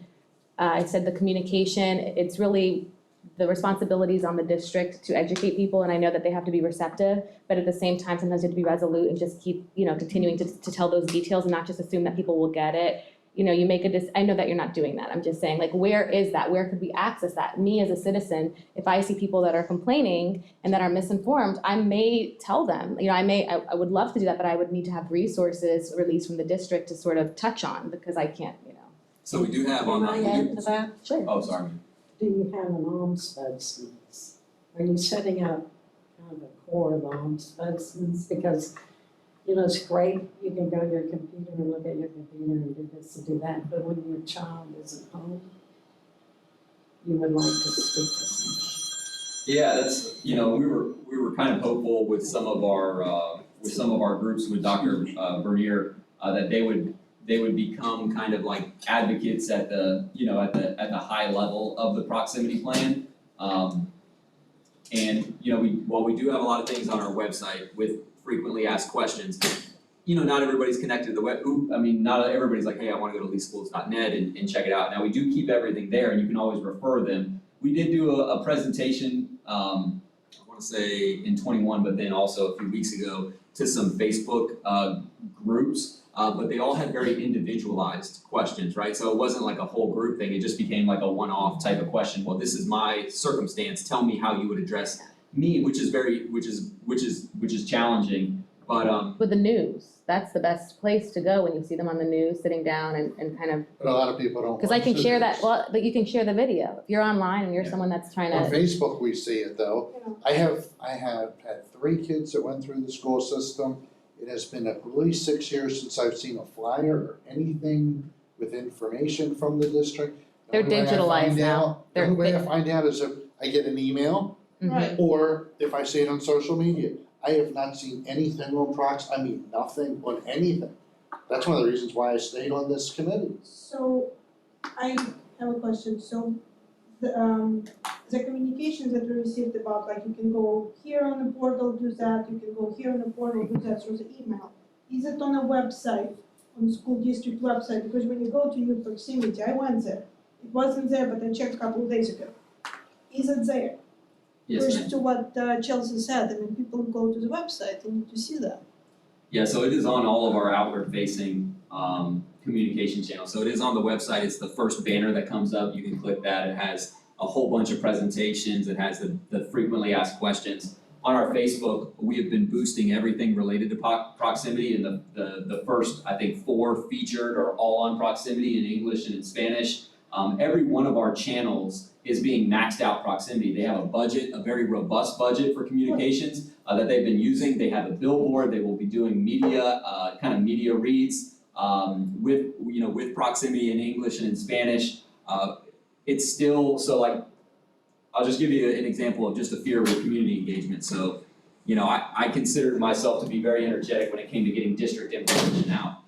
I said the communication, it's really the responsibilities on the district to educate people, and I know that they have to be receptive, but at the same time, sometimes you have to be resolute and just keep, continuing to tell those details and not just assume that people will get it. You make I know that you're not doing that. I'm just saying, like, where is that? Where could we access that? Me as a citizen, if I see people that are complaining and that are misinformed, I may tell them, I would love to do that, but I would need to have resources released from the district to sort of touch on, because I can't, So we do have on Can I add to that? Sure. Oh, sorry. Do you have an ombudsman? Are you setting up kind of a core of ombudsmen? Because, it's great, you can go to your computer and look at your computer and do this and do that, but when your child isn't home, you would like to speak to someone. Yeah, that's, we were kind of hopeful with some of our groups with Dr. Bernier, that they would become kind of like advocates at the high level of the proximity plan. And, we do have a lot of things on our website with frequently asked questions. Not everybody's connected to the web, not everybody's like, hey, I wanna go to leeschools.net and check it out. Now, we do keep everything there and you can always refer them. We did do a presentation, I wanna say in 21, but then also a few weeks ago to some Facebook groups, but they all had very individualized questions, right? So it wasn't like a whole group thing, it just became like a one-off type of question. Well, this is my circumstance, tell me how you would address me, which is challenging, but with the news, that's the best place to go when you see them on the news, sitting down and kind of, But a lot of people don't. because I can watch share the that, news. well, but you can share the video. If you're online and you're someone that's trying On to, Facebook, we see it though. I have had 3 kids that went through the school system. It has been at least 6 years since I've seen a flyer or anything with information from the district. The They're only way I digitalized find now. out- The only way I find out is if I get an email Mhm. Right. or if I see it on social media. I have not seen anything on nothing on anything. That's one of the reasons why I stayed on this committee. So I have a question, so the communications that we received about, like you can go here on the portal, do that, you can go here on the portal, do that through the email. Is it on a website, on the school district website? Because when you go to your proximity, I went there. It wasn't there, but I checked a couple of days ago. Is it there? yes, ma'am. First to what Chelsea said, people go to the website and to see that. Yeah, so it is on all of our outward facing communication channels. So it is on the website, it's the first banner that comes up, you can click that, it has a whole bunch of presentations, it has the frequently asked questions. On our Facebook, we have been boosting everything related to proximity, and the first, I think, 4 featured are all on proximity in English and in Spanish. Every one of our channels is being maxed out proximity. They have a budget, a very robust budget for communications that they've been using. They have a billboard, they will be doing media, kind of media reads with proximity in English and in Spanish. It's still, so like, I'll just give you an example of just a fear with community engagement. So I considered myself to be very energetic when it came to getting district information out.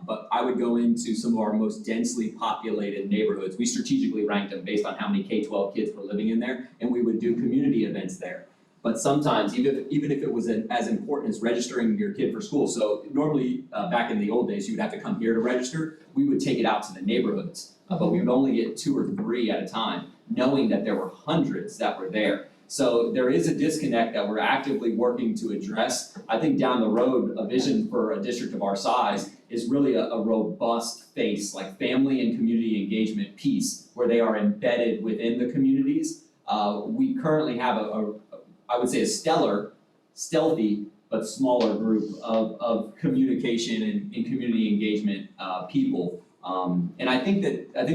But I would go into some of our most densely populated neighborhoods. We strategically ranked them based on how many K-12 kids were living in there, and we would do community events there. But sometimes, even if it was as important as registering your kid for school, so normally back in the old days, you would have to come here to register, we would take it out to the neighborhoods. But we would only get 2 or 3 at a time, knowing that there were hundreds that were there. So there is a disconnect that we're actively working to address. I think down the road, a vision for a district of our size is really a robust face, like family and community engagement piece, where they are embedded within the communities. We currently have I would say a stealthy, but smaller group of communication and community engagement people. And I think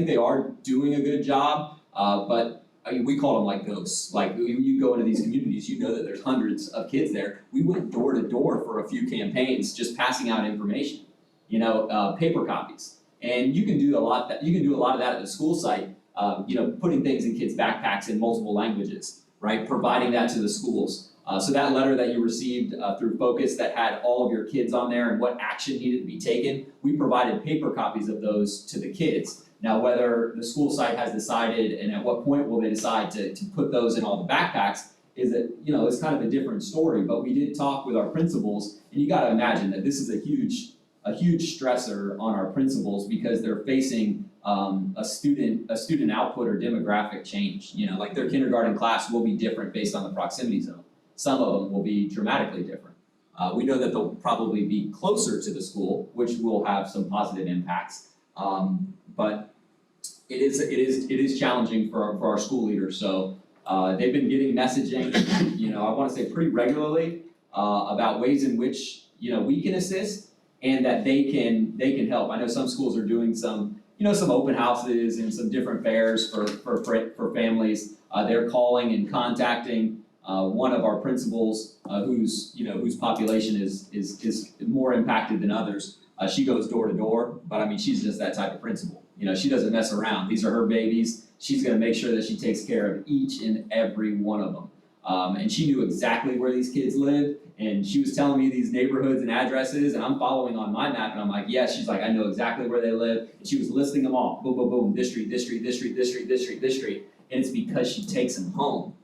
they are doing a good job, but I mean, we call them like ghosts. Like when you go into these communities, you know that there's hundreds of kids there. We went door to door for a few campaigns, just passing out information, paper copies. And you can do a lot of that at the school site, putting things in kids' backpacks in multiple languages, right? Providing that to the schools. So that letter that you received through Focus that had all of your kids on there and what action needed to be taken, we provided paper copies of those to the kids. Now, whether the school site has decided and at what point will they decide to put those in all the backpacks is that, it's kind of a different story, but we did talk with our principals, and you gotta imagine that this is a huge stressor on our principals because they're facing a student output or demographic change. Like their kindergarten class will be different based on the proximity zone. Some of them will be dramatically different. We know that they'll probably be closer to the school, which will have some positive impacts. But it is challenging for our school leaders. So they've been getting messaging, I want to say pretty regularly about ways in which we can assist and that they can help. I know some schools are doing some open houses and some different fairs for families. They're calling and contacting one of our principals whose population is more impacted than others. She goes door to door, but I mean, she's just that type of principal. She doesn't mess around. These are her babies. She's gonna make sure that she takes care of each and every one of them. And she knew exactly where these kids live, and she was telling me these neighborhoods and addresses, and I'm following on my map, and I'm like, yes, she's like, I know exactly where they live. And she was listing them off, boom, boom, boom, this street, this street, this street, this street, this street, this street. And it's because she takes them home.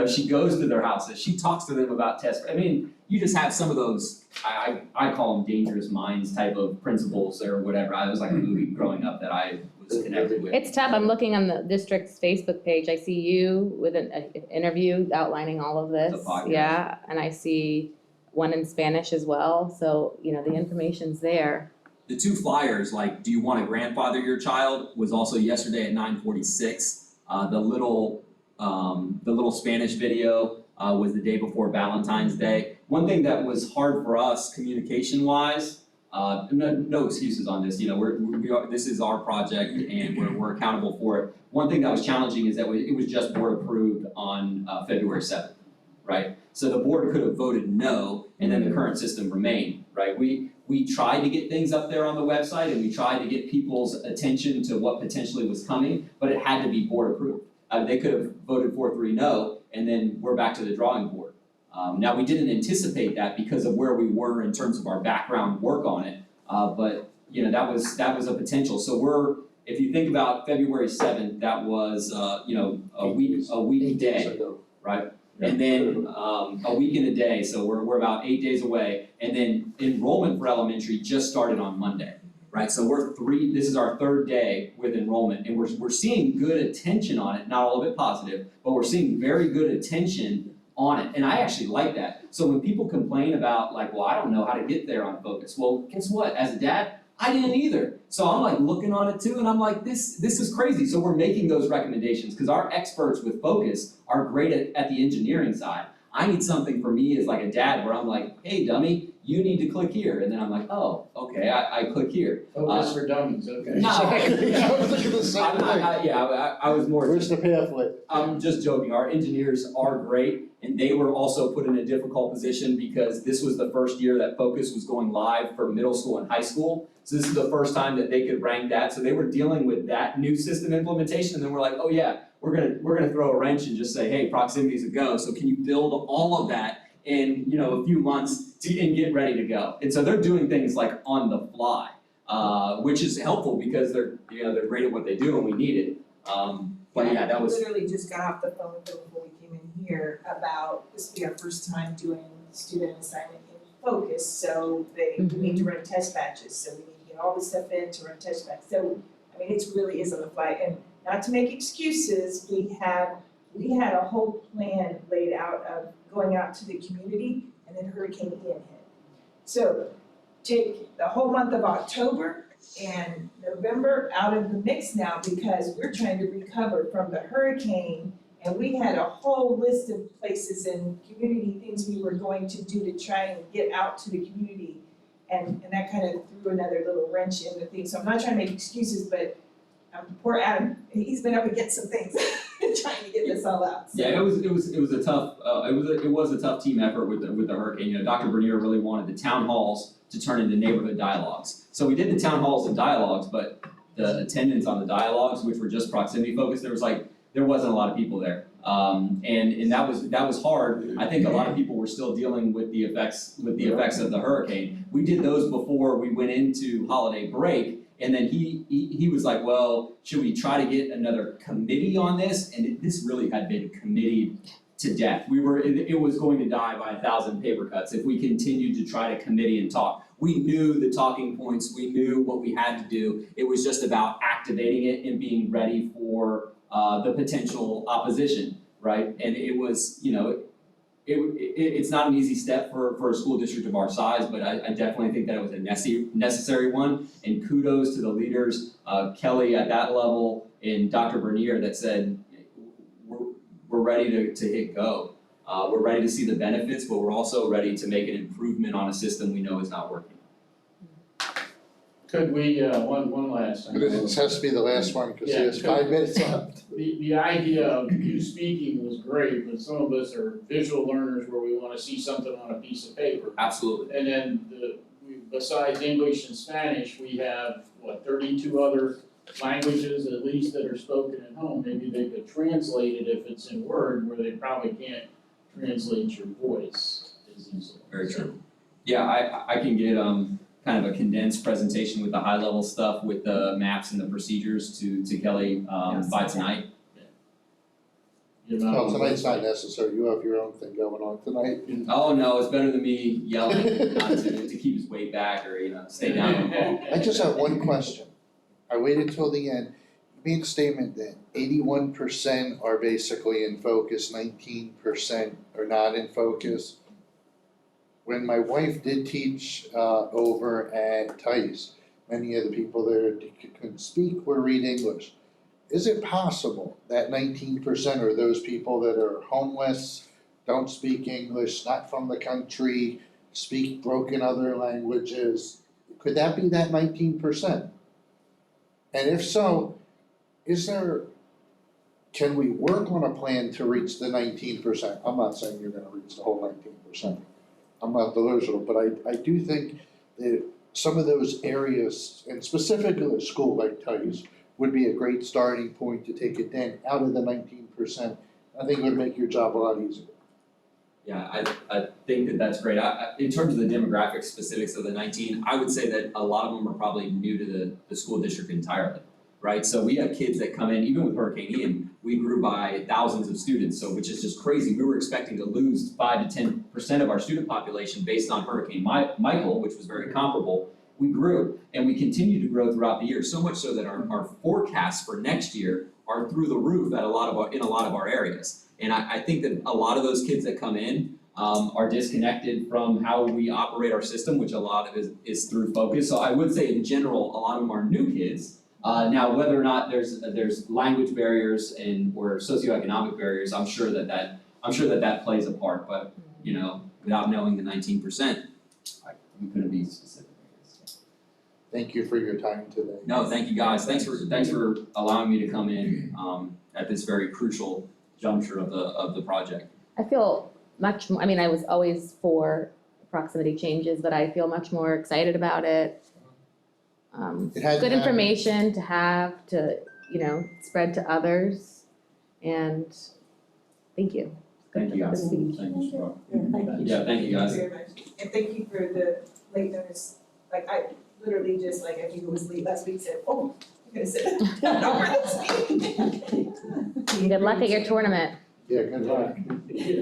She goes to their houses, she talks to them about tests. I mean, you just have some of those, I call them dangerous minds type of principals or whatever. I was like a movie growing up that I was connected with. It's tough. I'm looking on the district's Facebook page. I see you with an interview outlining all of this. The podcast. Yeah, and I see one in Spanish as well. So, the information's there. The 2 flyers, like, do you want to grandfather your child, was also yesterday at 9:46. The little Spanish video was the day before Valentine's Day. One thing that was hard for us communication-wise, no excuses on this. This is our project and we're accountable for it. One thing that was challenging is that it was just board approved on February 7th, right? So the board could have voted no, and then the current system remained, right? We tried to get things up there on the website and we tried to get people's attention to what potentially was coming, but it had to be board approved. They could have voted 4-3 no, and then we're back to the drawing board. Now, we didn't anticipate that because of where we were in terms of our background work on it, but that was a potential. So if you think about February 7th, that was a week day, right? And then a week and a day, so we're about 8 days away. And then enrollment for elementary just started on Monday. Right, so this is our 3rd day with enrollment, and we're seeing good attention on it, not all of it positive, but we're seeing very good attention on it, and I actually like that. So when people complain about like, well, I don't know how to get there on Focus, well, guess what, as a dad, I didn't either. So I'm like looking on it too, and I'm like, this is crazy. So we're making those recommendations, because our experts with Focus are great at the engineering side. I need something for me as like a dad where I'm like, hey dummy, you need to click here, and then I'm like, oh, okay, I click here. Focus for dummies, okay. No. I was thinking the same thing. I was more. Where's the pamphlet? I'm just joking. Our engineers are great, and they were also put in a difficult position because this was the first year that Focus was going live for middle school and high school. So this is the first time that they could rank that. So they were dealing with that new system implementation, and then we're like, oh yeah, we're gonna throw a wrench and just say, hey, proximity is a go. So can you build all of that in, you know, a few months and get ready to go. And so they're doing things like on the fly, which is helpful because they're great at what they do and we need it. But yeah, that was. We literally just got off the phone with them before we came in here about this will be our first time doing student assignment in focus, so we need to run test batches, so we need to get all this stuff in to run test batches. So, I mean, it really is on the fly, and not to make excuses, we had a whole plan laid out of going out to the community, and then Hurricane Ian hit. So, take the whole month of October and November out of the mix now because we're trying to recover from the hurricane, and we had a whole list of places and community things we were going to do to try and get out to the community. And that kind of threw another little wrench in the thing. So I'm not trying to make excuses, but poor Adam, he's been up against some things trying to get this all out. So. Yeah, it was a tough it was a tough team effort with the hurricane. You know, Dr. Bernier really wanted the town halls to turn into neighborhood dialogues. So we did the town halls and dialogues, but the attendance on the dialogues, which were just proximity focused, there wasn't a lot of people there. And that was hard. I think a lot of people were still dealing with the effects of the hurricane. We did those before we went into holiday break. And then he was like, well, should we try to get another committee on this? And this really had been committed to death. It was going to die by 1,000 paper cuts if we continued to try to committee and talk. We knew the talking points, we knew what we had to do. It was just about activating it and being ready for the potential opposition, right? And it was, you know, it's not an easy step for a school district of our size, but I definitely think that it was a necessary one. And kudos to the leaders, Kelly at that level and Dr. Bernier that said, we're ready to hit go. We're ready to see the benefits, but we're also ready to make an improvement on a system we know is not working. Could we, one last thing. But it has to be the last one, because there's 5 minutes left. The idea of you speaking was great, but some of us are visual learners where we wanna see something on a piece of paper. Absolutely. And then besides English and Spanish, we have, 32 other languages at least that are spoken at home. Maybe they could translate it if it's in Word, where they probably can't translate your voice as easily. Very true. Yeah, I can get kind of a condensed presentation with the high level stuff with the maps and the procedures to Kelly by tonight. You know, Well, tonight's not necessary, you have your own thing going on tonight. Oh no, it's better than me yelling not to keep his weight back or stay down on the ball. I just have one question. I waited till the end. You made a statement that 81% are basically in focus, 19% are not in focus. When my wife did teach over at Tice, many of the people there couldn't speak or read English. Is it possible that 19% are those people that are homeless, don't speak English, not from the country, speak broken other languages? Could that be that 19%? And if so, can we work on a plan to reach the 19%? I'm not saying you're gonna reach the whole 19%. I'm not delusional, but I do think that some of those areas, and specifically a school like Tice, would be a great starting point to take it then out of the 19%. I think it would make your job a lot easier. Yeah, I think that's great. In terms of the demographic specifics of the 19, I would say that a lot of them are probably new to the school district entirely, right? So we have kids that come in, even with Hurricane Ian, we grew by thousands of students, so which is just crazy. We were expecting to lose 5 to 10% of our student population based on Hurricane Michael, which was very comparable. We grew, and we continue to grow throughout the year, so much so that our forecasts for next year are through the roof in a lot of our areas. And I think that a lot of those kids that come in are disconnected from how we operate our system, which a lot of it is through focus. So I would say in general, a lot of them are new kids. Now, whether or not there's language barriers or socioeconomic barriers, I'm sure that plays a part. But you know, without knowing the 19%, we couldn't be specific. Thank you for your time today. No, thank you guys. Thanks for allowing me to come in at this very crucial juncture of the project. I feel much more, I mean, I was always for proximity changes, but I feel much more excited about it. It had to Good happen. information to have to, spread to others, and thank you. Thank you guys. Good Thank you, Scott. Thank you. Yeah, thank you guys. Very much. And thank you for the late notice, like I literally just like, I think it was late last week, said, oh, I'm gonna sit down over this meeting. Good luck at your tournament. Yeah, good luck. We're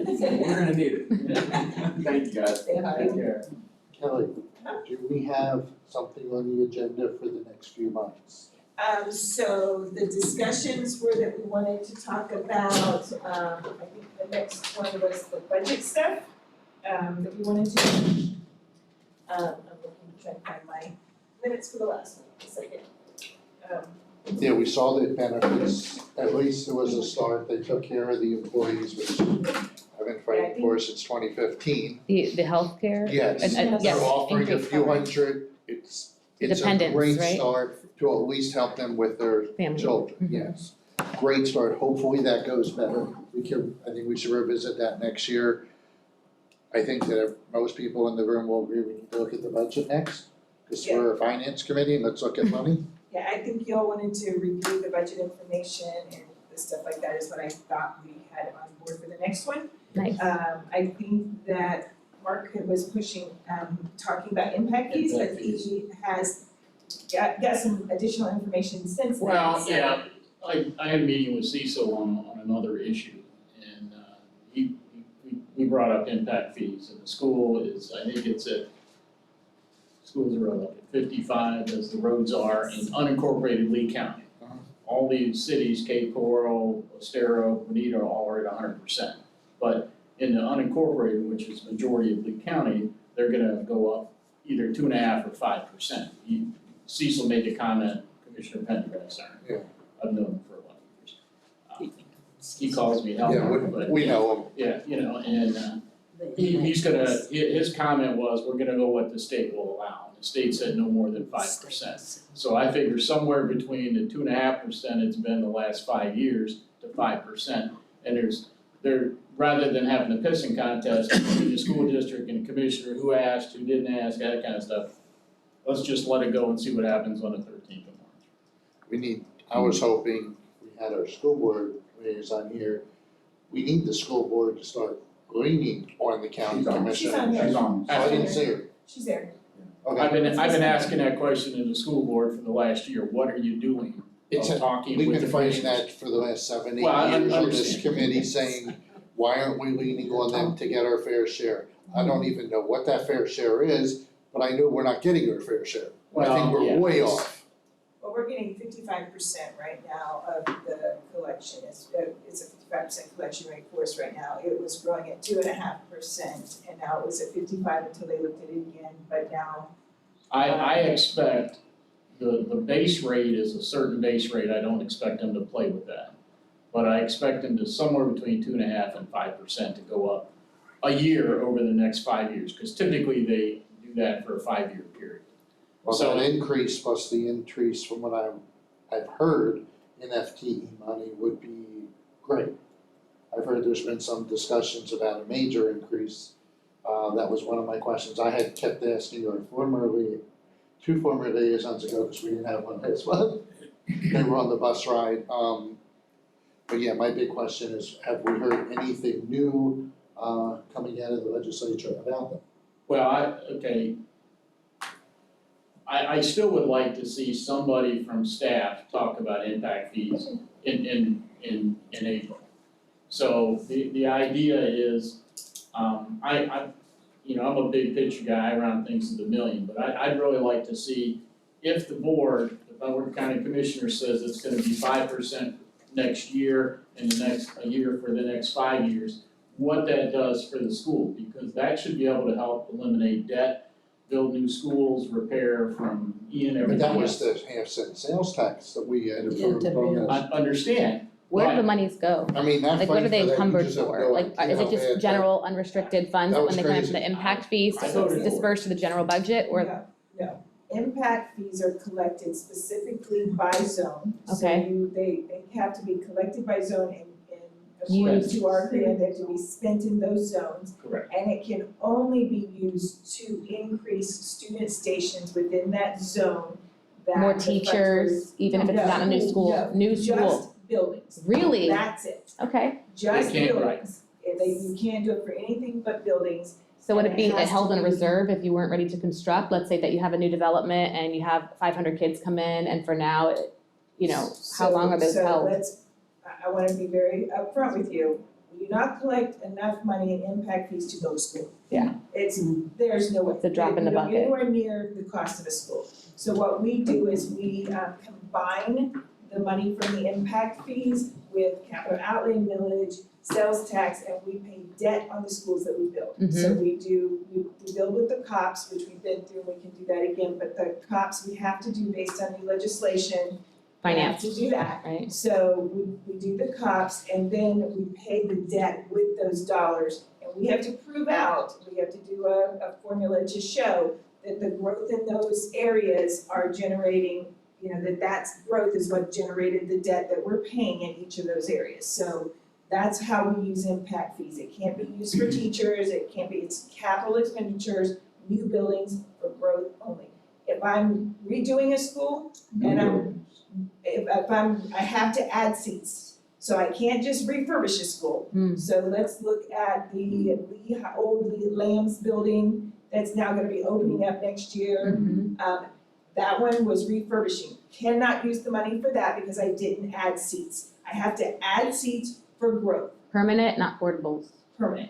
gonna need it. Thank you guys. Say hi. Take care. Kelly, do we have something on the agenda for the next few months? So the discussions were that we wanted to talk about, I think the next one was the budget stuff, that we wanted to. I'm looking, trying to find my minutes for the last one, a second. Yeah, we saw the benefits, at least it was a start, they took care of the employees, which I've been fighting for since 2015. The healthcare? Yes, Yes. they're offering a Increased few coverage. hundred, it's a Dependents, great right? start to at least help them with their Family. children, Mhm. yes. Great start, hopefully that goes better, I think we should revisit that next year. I think that most people in the room will agree we need to look at the budget next, because we're a finance committee and let's look at money. Yeah, I think y'all wanted to review the budget information and the stuff like that is what I thought we had on board for the next one. Nice. I think that Mark was pushing, talking about impact fees, but Impact fees. he has got some additional information since then, Well, so- yeah, I had a meeting with Cecil on another issue, and we brought up impact fees, and the school is, I think it's at, schools are like at 55 as the roads are in unincorporated Lee County. All these cities, Cape Coral, Estero, Bonita, all are at 100%. But in the unincorporated, which is majority of Lee County, they're gonna go up either 2.5% or 5%. Cecil made a comment, Commissioner Pendergrass, Yeah. I've known him for a lot of years. He calls me Yeah, Helmer, but we know them. yeah, and he's gonna, his comment was, we're gonna go what the state will allow. The state said no more than 5%. So I figure somewhere between the 2.5% it's been the last 5 years to 5%. And rather than having a pissing contest between the school district and the commissioner, who asked, who didn't ask, that kind of stuff, let's just let it go and see what happens on the 13th of March. I was hoping, we had our school board liaison here, we need the school board to start leaning on the county She's on. commissioners. She's on here. She's on. Oh, I didn't see her. She's there. Okay. I've been asking that question in the school board for the last year, what are you doing? It's Of talking with We've the been fighting commissioners. that for the last 7, 8 Well, I years on this understand. committee, saying, why aren't we leaning on them to get our fair share? I don't even know what that fair share is, but I know we're not getting our fair share. I think Well, yeah. we're way off. Well, we're getting 55% right now of the collection, it's a 55% collection rate for us right now. It was growing at 2.5%, and now it was at 55 until they looked at it again, but now. I expect the base rate is a certain base rate, I don't expect them to play with that. But I expect them to somewhere between 2.5% and 5% to go up a year over the next 5 years, because typically they do that for a 5-year period. Well, So- that increase plus the increase from what I've heard in FTE money would be great. I've heard there's been some discussions about a major increase. That was one of my questions. I had kept asking our two former liaisons ago, because we didn't have one last month. They were on the bus ride. But yeah, my big question is, have we heard anything new coming out of the legislature about them? Well, I still would like to see somebody from staff talk about impact fees in April. So the idea is, I'm a big picture guy, I round things to the million, but I'd really like to see if the board, the Bellwood County Commissioner says it's gonna be 5% next year and a year for the next 5 years, what that does for the school, because that should be able to help eliminate debt, build new schools, repair from Ian, But everything that was else. the half-cent sales tax that we had Yeah, approved to on be- this. I understand, Where do the monies go? I mean, that Like, what fight are they for that, you encumbered just have for? no Like, idea is it how just bad general unrestricted funds, That that was when they come in for crazy. the impact fees, I voted for it. dispersed to the general budget, or? No. Impact fees are collected specifically by zone. Okay. So they have to be collected by zone and according to our grant, they have to be spent in those zones. correct. And it can only be used to increase student stations within that zone that More the teachers, even if it's not a new school, No, new school? just buildings. Really? That's it, Okay, just They can't, right. buildings. If you can't do it for anything but buildings. So would And it be it has held to in be- reserve if you weren't ready to construct? Let's say that you have a new development and you have 500 kids come in and for now, how long are those held? I wanna be very upfront with you. We do not collect enough money in impact fees to go to school. Yeah. There's no way. It's a drop in the We don't bucket. get anywhere near the cost of a school. So what we do is we combine the money from the impact fees with capital outlay millage, sales tax, and we pay debt on the schools that we build. So we build with the COPS, which we've been through, we can do that again, but the COPS we have to do based on new legislation. We have Finance, to do that. right? So we do the COPS and then we pay the debt with those dollars. And we have to prove out, we have to do a formula to show that the growth in those areas are generating, that's growth is what generated the debt that we're paying in each of those areas. So that's how we use impact fees. It can't be used for teachers, it's capital expenditures, new buildings for growth only. If I'm redoing a school, New And I'm- buildings. I have to add seats. So I can't just refurbish a school. So let's look at the old Lee Lambs building that's now gonna be opening up next year. That one was refurbishing. Cannot use the money for that because I didn't add seats. I have to add seats for growth, Permanent, not portables. permanent.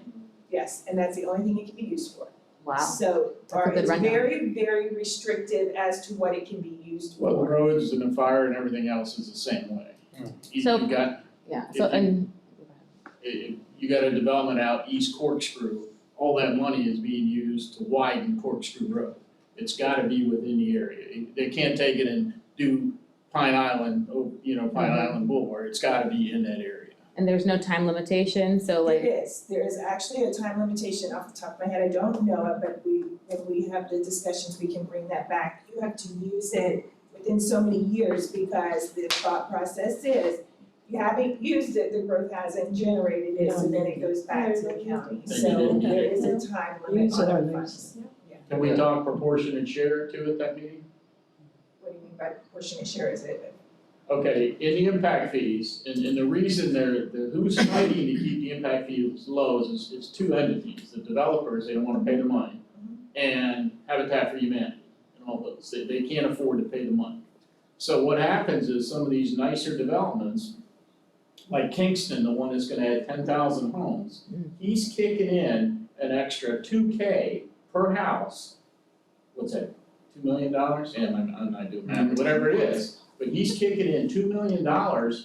Yes, and that's the only thing it can be used for. Wow. So, That's a good it's rundown. very, very restrictive as to what it can be used for. Well, the roads and the fire and everything else is the same way. You So- got, Yeah, so, If you- and, you got a development out East Corkscrew, all that money is being used to widen Corkscrew Road. It's gotta be within the area. They can't take it and do Pine Island, Pine Island Boulevard. It's gotta be in that area. and there's no time limitation, so like, There is actually a time limitation off the top of my head, I don't know it, but when we have the discussions, we can bring that back. You have to use it within so many years because the thought process is, you haven't used it, the growth hasn't generated it, so then it goes back to the county. Then you So didn't there use is a time limit Use it on or the lose funds. Can we talk proportionate share too at that meeting? What do you mean by proportionate share, is it? Okay, in the impact fees, and the reason who's fighting to keep the impact fees low is two entities, the developers, they don't wanna pay the money, and Habitat for Humanity, and all those, they can't afford to pay the money. So what happens is some of these nicer developments, like Kingston, the one that's gonna add 10,000 homes, he's kicking in an extra $2K per house. What's that, $2 million? Yeah, I'm not doing math, whatever it is. But he's kicking in $2 million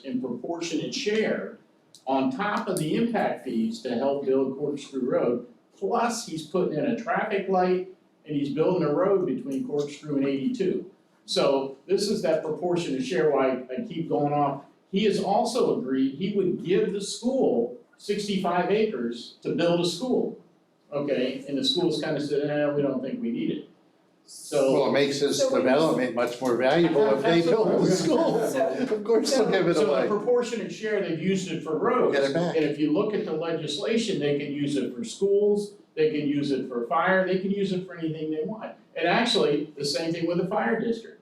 in proportionate share on top of the impact fees to help build Corkscrew Road. Plus, he's putting in a traffic light and he's building a road between Corkscrew and 82. So this is that proportionate share why I keep going off. He has also agreed he would give the school 65 acres to build a school. Okay, and the school's kind of said, we don't think we need it. So. Well, it makes this So we- development much more valuable if they build the school. Of course they'll give it So the away. proportionate share, they've used it for roads. Get it back. And if you look at the legislation, they can use it for schools, they can use it for fire, they can use it for anything they want. And actually, the same thing with the fire district.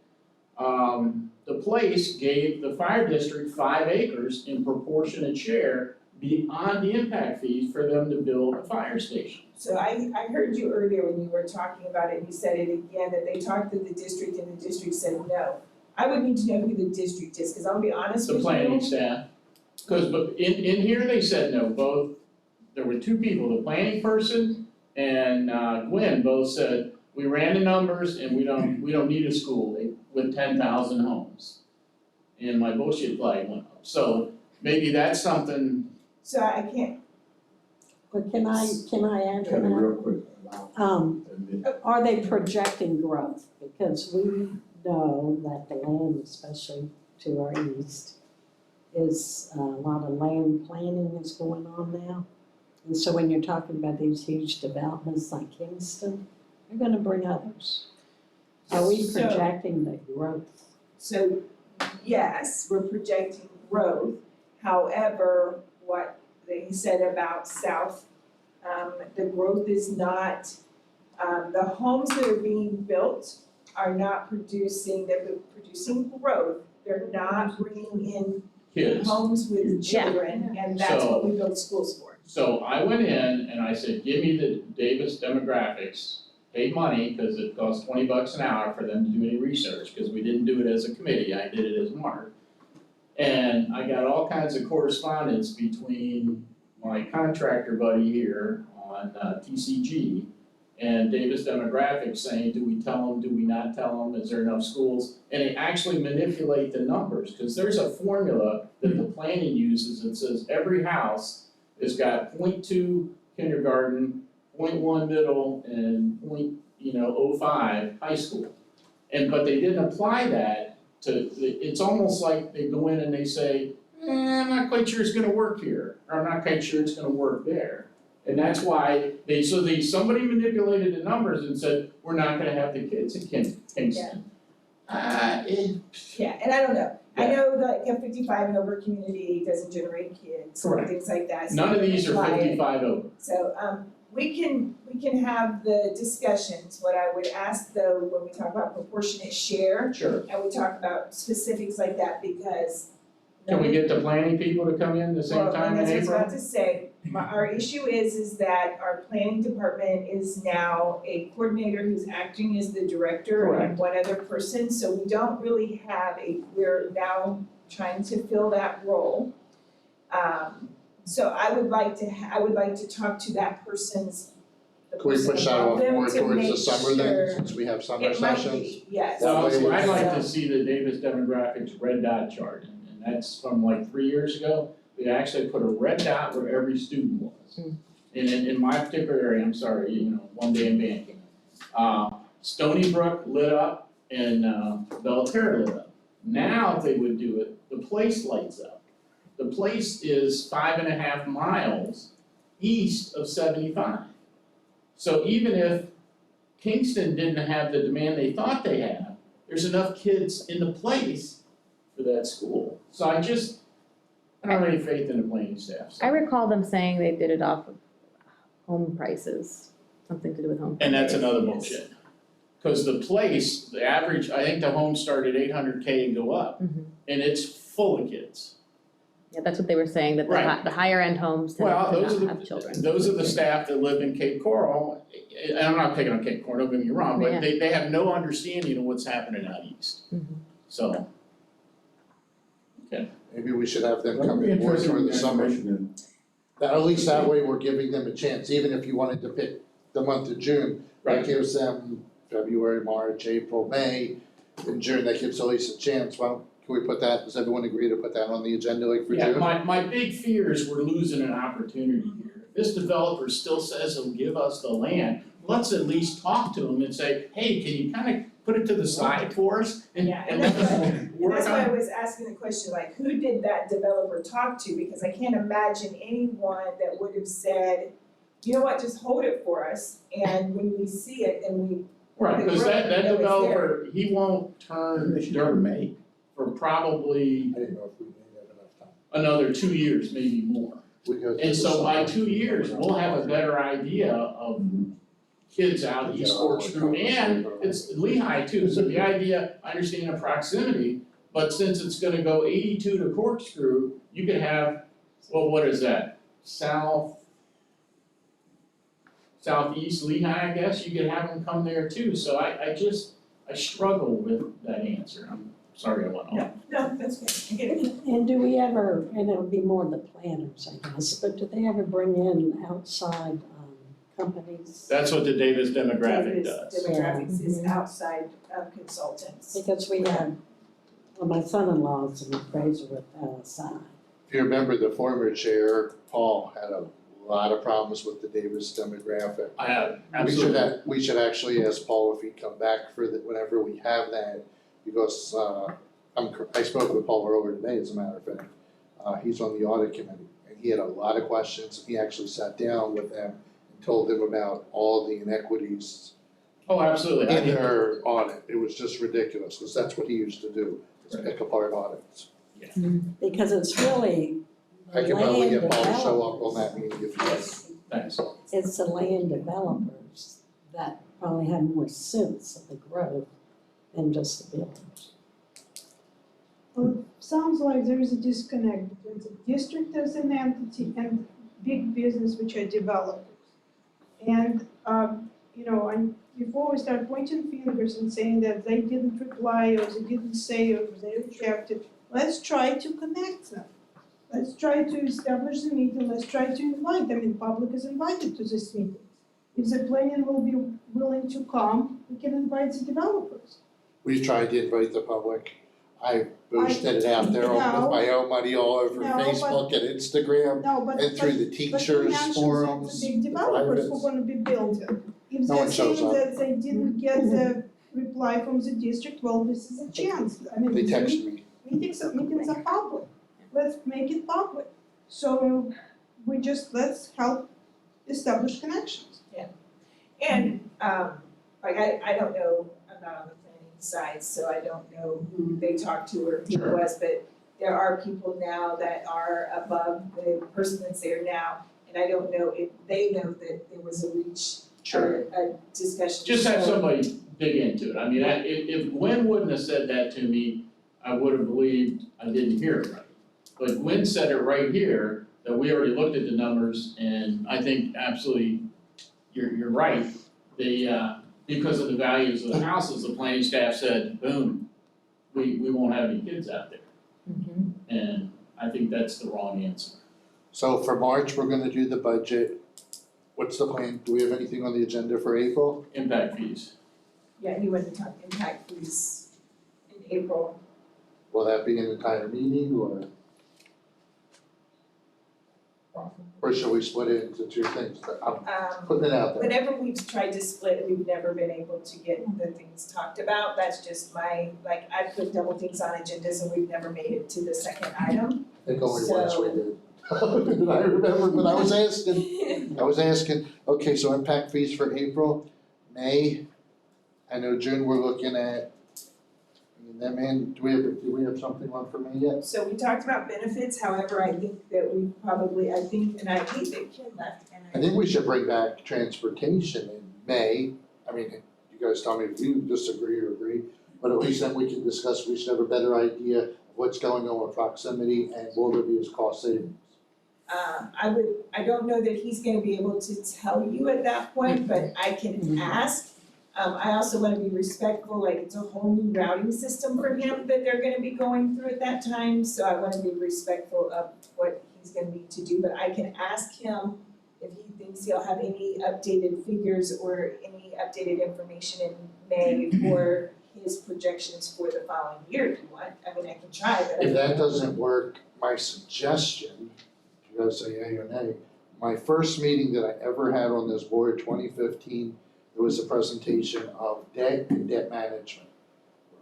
The place gave the fire district 5 acres in proportionate share beyond the impact fees for them to build a fire station. So I heard you earlier when you were talking about it, and you said it again, that they talked to the district and the district said no. I would need to know who the district is, cause I'll be honest The with you. planning staff, but in here they said no, both, there were two people, the planning person and Gwen both said, we ran the numbers and we don't need a school with 10,000 homes. And my bullshit flag went up, so maybe that's something, So I can't, But can I add to Kevin, that? real quick, Are they projecting growth? Because we know that the land, especially to our east, is a lot of land planning is going on now. And so when you're talking about these huge developments like Kingston, they're gonna bring others. Are we So- projecting the growth? so yes, we're projecting growth. However, what they said about South, the growth is not, the homes that are being built are not producing, they're producing growth. They're not bringing in kids. homes with Yeah. children, and that's what we build schools for. So I went in and I said, give me the Davis demographics, paid money, cause it costs $20 an hour for them to do any research, cause we didn't do it as a committee, I did it as Mark. And I got all kinds of correspondence between my contractor buddy here on TCG and Davis Demographics saying, do we tell them, do we not tell them, is there enough schools? And they actually manipulate the numbers, cause there's a formula that the planning uses that says every house has got 0.2 kindergarten, 0.1 middle, and 0.05 high school. But they didn't apply that to, it's almost like they go in and they say, I'm not quite sure it's gonna work here, or I'm not quite sure it's gonna work there. And that's why somebody manipulated the numbers and said, we're not gonna have the kids at Kingston. Yeah, and I don't know, I know that a 55 and over community doesn't generate kids, and Correct. things like that, so None of we can these are apply it. 55 over. So, we can have the discussions, what I would ask though, when we talk about proportionate share, Sure. and we talk about specifics like that, because. Can we get the planning people to come in the same time in Well, and that's what I was April? about to say, our issue is that our planning department is now a coordinator who's acting as the director Correct. and one other person, so we don't really have we're now trying to fill that role. So I would like to talk to that person's, the Can we person push that above off them more to towards make the summer then, sure- since we have summer It might sessions? be, yes. Well, That way I'd like So- to see the Davis demographics red dot chart, and that's from like 3 years ago. We actually put a red dot where every student was. Mm. And in my particular area, I'm sorry, one day in Banking. Stony Brook lit up and Belterra lit up. Now if they would do it, the place lights up. The place is 5.5 miles east of 75. So even if Kingston didn't have the demand they thought they had, there's enough kids in the place for that school. So I don't have any faith in the planning staff. I recall them saying they did it off of home prices, something to do with home prices. And that's another bullshit. Cause the place, the average, I think the homes start at 800K and go up, Mhm. and it's full of kids. Yeah, that's what they were saying, that Right. the higher end homes tend Well, to those not are have children. those are the staff that live in Cape Coral, and I'm not picking on Cape Coral, don't get me wrong, Yeah. but they have no understanding of what's happening out east, Mhm. so. Maybe we should have them That'd come be in more interesting during the summer. information At least that way we're giving them a chance, even if you wanted to pick the month of June, that Right. gives them February, March, April, May. In June, that gives at least a chance. Well, can we put that, does everyone agree to put that on the agenda like for June? Yeah, my big fear is we're losing an opportunity here. If this developer still says he'll give us the land, let's at least talk to him and say, hey, can you kind of put it to the side for us and Yeah, and let us And work that's why I on. was asking the question, like, who did that developer talk to? Because I can't imagine anyone that would have said, you know what, just hold it for us, and when we see it and we, Right, cause that That was developer, he won't on. turn They should never dirt make. for probably I didn't know if we may have enough time. another 2 years, maybe more. We go through And the so by summer. 2 years, we'll have a better idea of kids out East Corkscrew, and it's Lehigh too, so the idea, I understand the proximity, but since it's gonna go 82 to Corkscrew, you could have, well, what is that, southeast Lehigh, I guess, you could have them come there too, so I struggle with that answer, I'm sorry I went on. no, that's good, I get it. And do we ever, and it would be more the planners, I guess, but do they ever bring in outside companies? That's what the Davis demographic Davis does. Demographics is Mhm. outside consultants. Because we had, well, my son-in-law's an appraiser with LSI. If you remember, the former chair, Paul, had a lot of problems with the Davis demographic. I have, We should absolutely, we should actually ask Paul if he'd come back for whenever we have that, because I spoke with Paul earlier today, as a matter of fact. He's on the audit committee, and he had a lot of questions. He actually sat down with them and told them about all the inequities oh, absolutely, in their audit. It was just ridiculous, because that's what he used to do, is pick apart audits. Because it's really the I can probably land get Paul to show up on developers. that meeting if you like. thanks. It's the land developers that probably have more sense of the growth than just the builders. Well, it sounds like there is a disconnect between the district as an entity and big business which are developers. And, before we start pointing fingers and saying that they didn't reply or they didn't say or they rejected, let's try to connect them. Let's try to establish the meeting, let's try to invite them, and public is invited to this meeting. If the planning will be willing to come, we can invite the developers. We tried to invite the public. I boosted it out there with No. my own money all over No, but- Facebook and Instagram No, but. and through the But you teachers mentioned forums. the big developers who privates. are gonna be building. If No they're one shows saying up. that they didn't get the reply from the district, well, this is a chance. I mean, They text me. meetings are public. Let's make it public. So let's help establish connections. And, I don't know, I'm not on the planning side, so I don't know who they talked to or who it was, but there are people now that are above the person that's there now, and I don't know if they know that there was a reach, a discussion. Just have So- somebody dig into it. I mean, if Gwen wouldn't have said that to me, I would have believed I didn't hear it right. But Gwen said it right here, that we already looked at the numbers, and I think absolutely, you're right. Because of the values of the houses, the planning staff said, boom, we won't have any kids out there. And I think that's the wrong answer. So for March, we're gonna do the budget. What's the plan? Do we have anything on the agenda for April? Impact fees. Yeah, he went to talk impact fees in April. Will that be an entire meeting or? Or should we split it into two things? I'm putting it out there. Whenever we've tried to split, we've never been able to get the things talked about, that's just I put double things on agendas and we've never made it to the second item. I think only once we So- did. And I remember, but I was asking, okay, so impact fees for April, May, I know June we're looking at. And then, man, do we have something on for May yet? So we talked about benefits, however, I think that we probably, and I think that Kim left, and I think we should bring back transportation in May. I mean, you guys tell me if you disagree or agree, but at least then we can discuss, we should have a better idea of what's going on with proximity and will there be as cost savings. I don't know that he's gonna be able to tell you at that point, but I can ask. I also wanna be respectful, like it's a whole new routing system for him that they're gonna be going through at that time, so I wanna be respectful of what he's gonna need to do, but I can ask him if he thinks he'll have any updated figures or any updated information in May for his projections for the following year if you want. I mean, I can try, but I If that doesn't work, my suggestion, if you guys say yea or nay, my first meeting that I ever had on this board, 2015, there was a presentation of debt and debt management.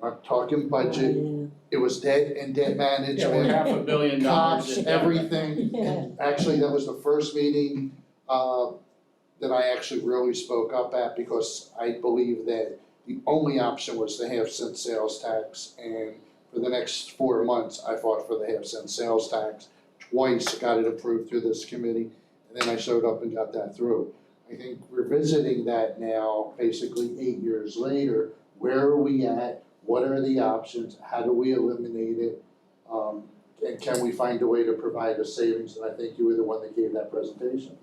We're not talking budget, it was debt and debt Yeah, we're management, $500 million costs, in debt. everything. And actually, that was the first meeting that I actually really spoke up at because I believe that the only option was the half-cent sales tax. And for the next 4 months, I fought for the half-cent sales tax. Twice got it approved through this committee, and then I showed up and got that through. I think we're visiting that now, basically 8 years later. Where are we at? What are the options? How do we eliminate it? And can we find a way to provide a savings? And I think you were the one that gave that presentation.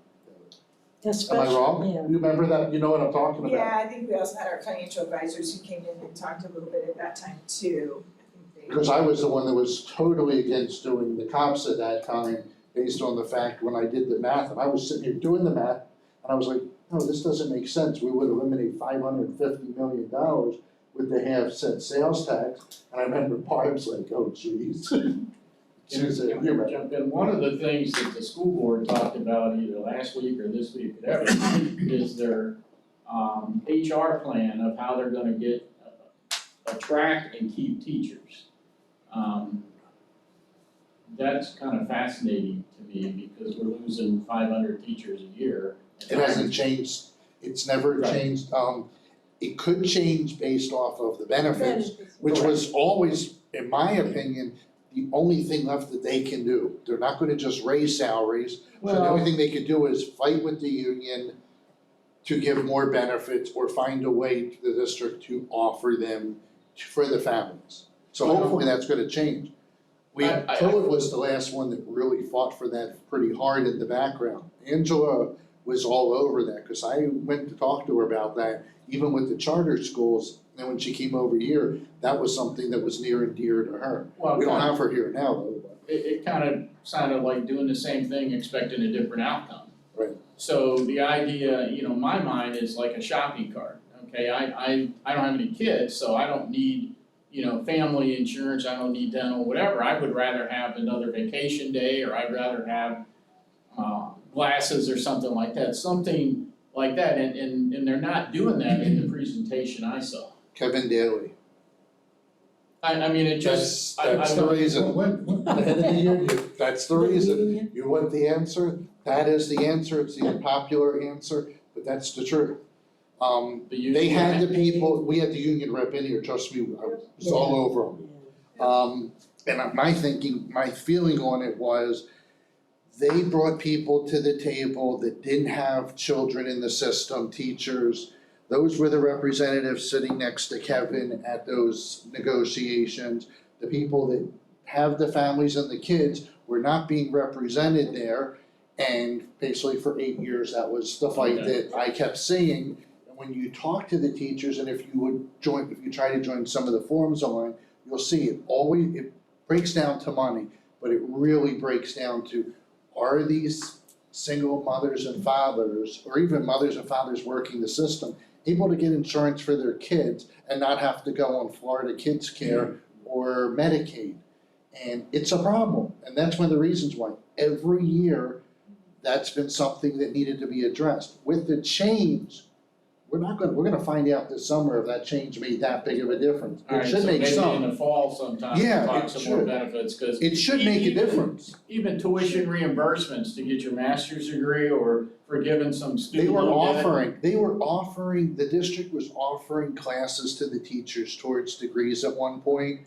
Am I wrong? Yeah. You remember that? You know what I'm talking about? Yeah, I think we also had our financial advisors who came in and talked a little bit at that time too. I think they. Because I was the one that was totally against doing the comps at that time, based on the fact when I did the math, and I was sitting here doing the math, and I was like, no, this doesn't make sense, we would eliminate $550 million with the half-cent sales tax, and I remember Barb's like, oh geez. She was like, you're right. Jump in, one of the things that the school board talked about either last week or this week, whatever, is their HR plan of how they're gonna attract and keep teachers. That's kind of fascinating to me because we're losing 500 teachers a year. It hasn't changed, it's never Right. changed, it could change based off of the benefits, which Correct. was always, in my opinion, the only thing left that they can do. They're not gonna just raise salaries, so the only thing they could do is fight with the union to give more benefits or find a way to the district to offer them for the families. So hopefully that's gonna change. Pruitt was the last one that really fought for that pretty hard in the background. Angela was all over that, cause I went to talk to her about that, even with the charter schools. And when she came over here, that was something that was near and dear to her. Well, We don't have her here now though, but. it kind of sounded like doing the same thing, expecting a different outcome. Right. So the idea, my mind is like a shopping cart, okay? I don't have any kids, so I don't need, family insurance, I don't need dental, whatever. I would rather have another vacation day, or I'd rather have glasses or something like that, something like that, and they're not doing that in the presentation I saw. Kevin Daly. I mean, it just, That's the reason. At the end of the year, that's the reason. You want the answer, that is the answer, it's the unpopular answer, but that's the truth. They had the people, we had the union rep in here, trust me, I was all over them. And my feeling on it was, they brought people to the table that didn't have children in the system, teachers. Those were the representatives sitting next to Kevin at those negotiations. The people that have the families and the kids were not being represented there. And basically for 8 years, that was the fight that I kept seeing. And when you talk to the teachers, and if you try to join some of the forums online, you'll see it breaks down to money, but it really breaks down to, are these single mothers and fathers, or even mothers and fathers working the system, able to get insurance for their kids and not have to go on Florida Kids Care or Medicaid? And it's a problem, and that's one of the reasons why every year that's been something that needed to be addressed. With the change, we're gonna find out this summer if that change made that big of a difference. It should make Alright, so maybe in some, the fall sometime, Yeah, we'll talk it some more should. benefits, cause it should make a difference. even tuition reimbursements to get your master's degree or forgiving some They student were loan debt. offering, the district was offering classes to the teachers towards degrees at one point.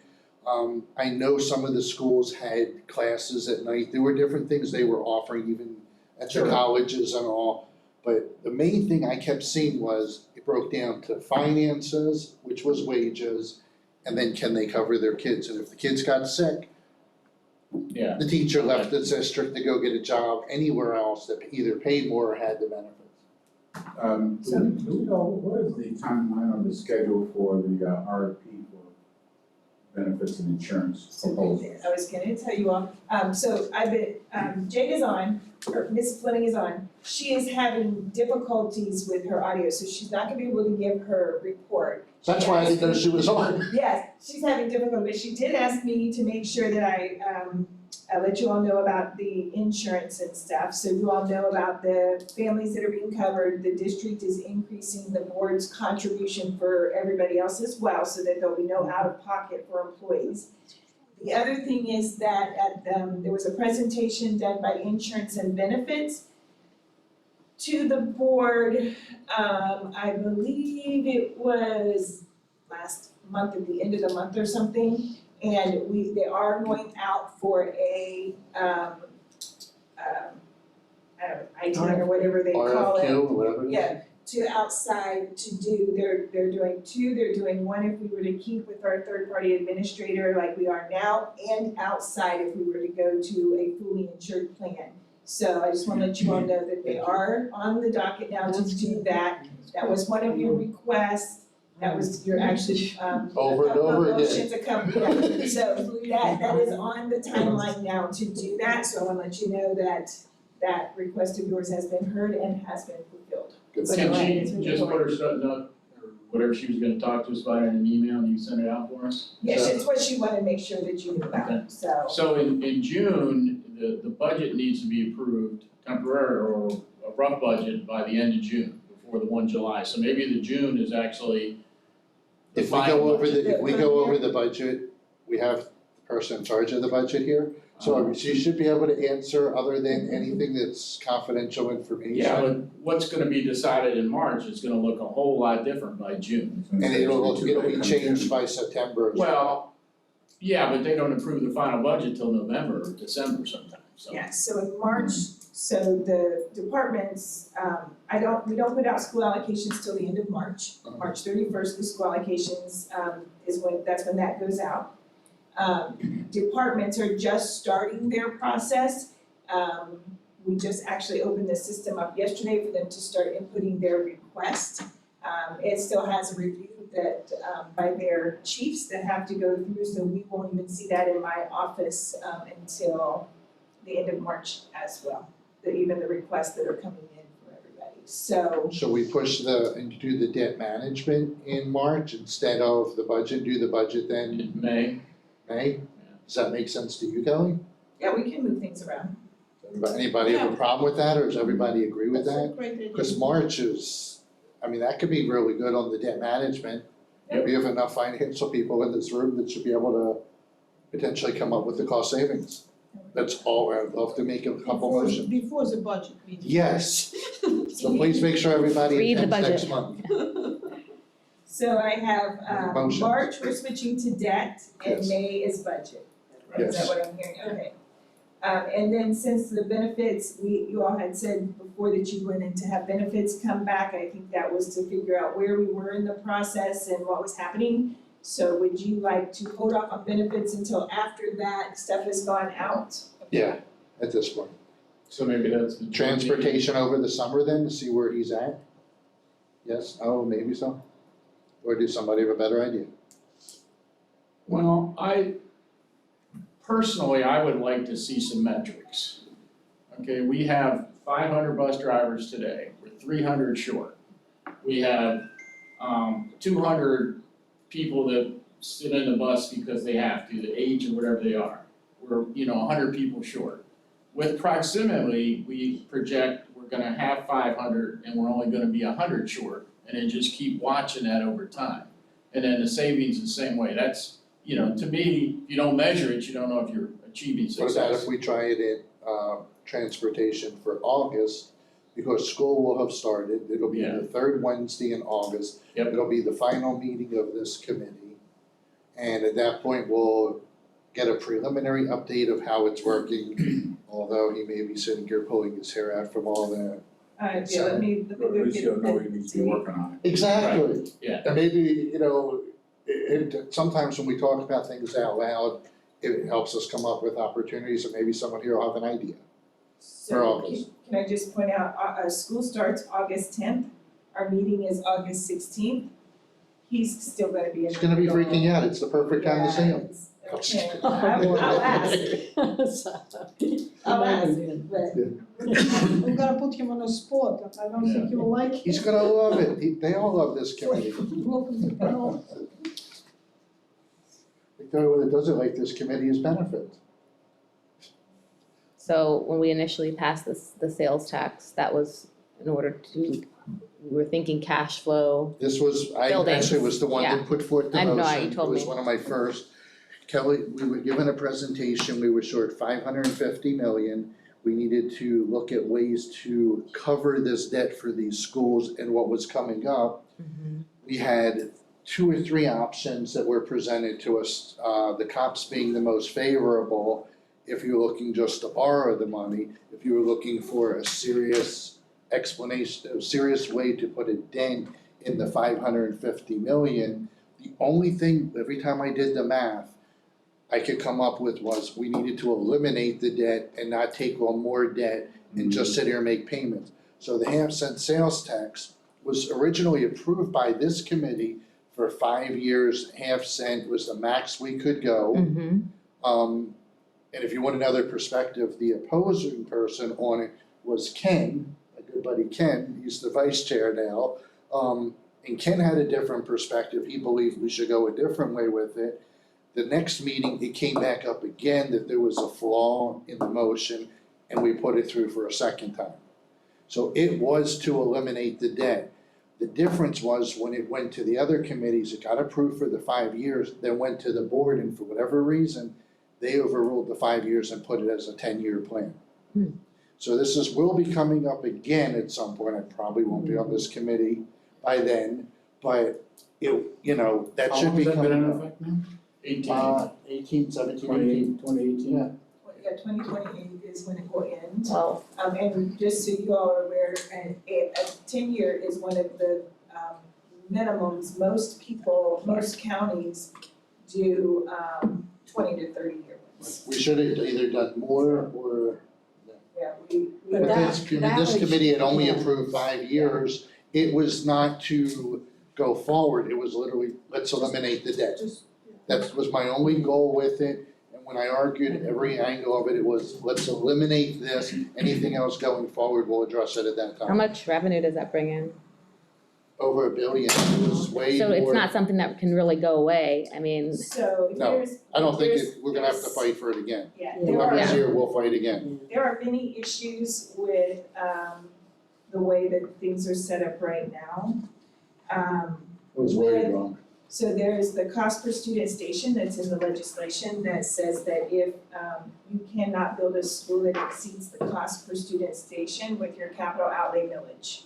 I know some of the schools had classes at night, there were different things they were offering even at the Sure. colleges and all. But the main thing I kept seeing was, it broke down to finances, which was wages, and then can they cover their kids? And if the kids got sick, Yeah, the teacher left the district to go get a job anywhere else that either paid more or had the benefits. Do we know, what is the timeline on the schedule for the RFP for benefits and insurance proposals? I was gonna tell you all, so I've been, Jade is on, or Ms. Fleming is on. She is having difficulties with her audio, so she's not gonna be able to give her report. That's why I didn't know she was on. Yes, she's having difficulty, but she did ask me to make sure that I let you all know about the insurance and stuff, so you all know about the families that are being covered. The district is increasing the board's contribution for everybody else as well, so that there'll be no out-of-pocket for employees. The other thing is that there was a presentation done by Insurance and Benefits to the board, I believe it was last month, at the end of the month or something. And they are going out for a, I don't know, IT or whatever they call it. RFQ or whatever it is. Yeah, to outside to do, they're doing two, they're doing one if we were to keep with our third-party administrator like we are now, and outside if we were to go to a fully insured plan. So I just wanna let you all know that they are on the docket now to do that. That was one of your requests, that was your actually, Over and over again. motions, a couple, yeah. So that is on the timeline now to do that, so I wanna let you know that that request of yours has been heard and has been fulfilled. Good. But can it's she really just put important. her something up, or whatever she was gonna talk to us about in an email and you send it out for us? Yes, So- it's what she wanted to make sure that you knew Okay. about, so. So in June, the budget needs to be approved temporary or a rough budget by the end of June, before the 1 July. So maybe the June is actually the If we final go over budget. if we go over the budget, we have the person in charge of the budget here. So she should be able to answer other than anything that's confidential information. Yeah, but what's gonna be decided in March is gonna look a whole lot different by June. And it'll be changed by September. Well, yeah, but they don't approve the final budget till November or December sometime, so. Yeah, so in March, so the departments, we don't put out school allocations till the end of March. March 31st, the school allocations, that's when that goes out. Departments are just starting their process. We just actually opened the system up yesterday for them to start inputting their request. It still has a review that, by their chiefs that have to go through, so we won't even see that in my office, until the end of March as well. Even the requests that are coming in for everybody, so. So we push and do the debt management in March instead of the budget, do the budget then In May, May? Does that make sense to you, Kelly? Yeah, we can move things around. Anybody have a problem with that, or does everybody agree with That's a that? great idea. Because March is, I mean, that could be really good on the debt management. We have enough financial people in this room that should be able to potentially come up with the cost savings. That's all, I'd love to make a couple motions. Before the budget meeting. Yes, so please make sure everybody Read the attends next budget. month. So I have, Motions. March, we're switching to debt, and Yes. May is budget. Is that Yes. what I'm hearing? Okay. And then since the benefits, you all had said before that you went in to have benefits come back, I think that was to figure out where we were in the process and what was happening. So would you like to hold off on benefits until after that stuff has gone out? Yeah, at this point. so maybe that's the. Transportation over the summer then, to see where he's at? Yes, oh, maybe so? Or does somebody have a better idea? Well, personally, I would like to see some metrics. Okay, we have 500 bus drivers today, we're 300 short. We have 200 people that sit in the bus because they have to, the age or whatever they are. We're, 100 people short. With proximity, we project we're gonna have 500 and we're only gonna be 100 short, and then just keep watching that over time. And then the savings the same way, that's, to me, if you don't measure it, you don't know if you're achieving What success. about if we try it in transportation for August, because school will have started, it'll be the third Wednesday in August. Yep. It'll be the final meeting of this committee. And at that point, we'll get a preliminary update of how it's working, although he may be sitting here pulling his hair out from all that. Yeah, let me But at least you'll know he needs to be working on it. Exactly. Yeah. And maybe, sometimes when we talk about things out loud, it helps us come up with opportunities, and maybe someone here will have an idea. For So August. can I just point out, school starts August 10th, our meeting is August 16th. He's still gonna be in. He's gonna be freaking out, it's the perfect time to see him. Yeah, okay, I'll ask, I'll ask, but I'm gonna put him on a spot, I don't think you'll like it. He's gonna love it, they all love this committee. Welcome to panel. The only one that doesn't like this committee is benefits. So when we initially passed the sales tax, that was in order to, we were thinking cash flow. This was, I Buildings, actually was the one that put forth the I know, motion, you it told was me. one of my first. Kelly, we were given a presentation, we were short 550 million. We needed to look at ways to cover this debt for these schools and what was coming up. We had 2 or 3 options that were presented to us, the COPS being the most favorable. If you're looking just to borrow the money, if you were looking for a serious explanation, a serious way to put a dent in the 550 million, the only thing, every time I did the math, I could come up with was we needed to eliminate the debt and not take on more debt and just sit here and make payments. So the half-cent sales tax was originally approved by this committee for 5 years, half cent was the max we could go. And if you want another perspective, the opposing person on it was Ken, my good buddy Ken, he's the vice chair now. And Ken had a different perspective, he believed we should go a different way with it. The next meeting, it came back up again that there was a flaw in the motion, and we put it through for a second time. So it was to eliminate the debt. The difference was when it went to the other committees, it got approved for the 5 years, then went to the board, and for whatever reason, they overruled the 5 years and put it as a 10-year plan. So this will be coming up again at some point, I probably won't be on this committee by then, but that should be How long has that been coming in up. effect now? 18, 17, 18. 2018? Yeah. Yeah, 2028 is when it will end. Well, And just so you all are aware, a 10-year is one of the minimums most counties do 20 to 30 year ones. We should have either done more or, Yeah, we But this that committee had only yeah. approved 5 years. It was not to go forward, it was literally, let's eliminate the debt. Just, That was my only goal with it, and when I argued every angle of it, it was, let's eliminate this, anything else going forward, we'll address it at that How time. much revenue does that bring in? Over $1 billion, it was way more. So it's not something that can really go away, I mean, So No, there's. I don't think there's- we're gonna have to there's- fight for it again. Yeah, Yeah. there are. Whoever's here, we'll fight again. There are many issues with the way that things are set up right now. It was way wrong. So there's the cost per student station that's in the legislation that says that if you cannot build a school that exceeds the cost per student station with your capital outlay millage.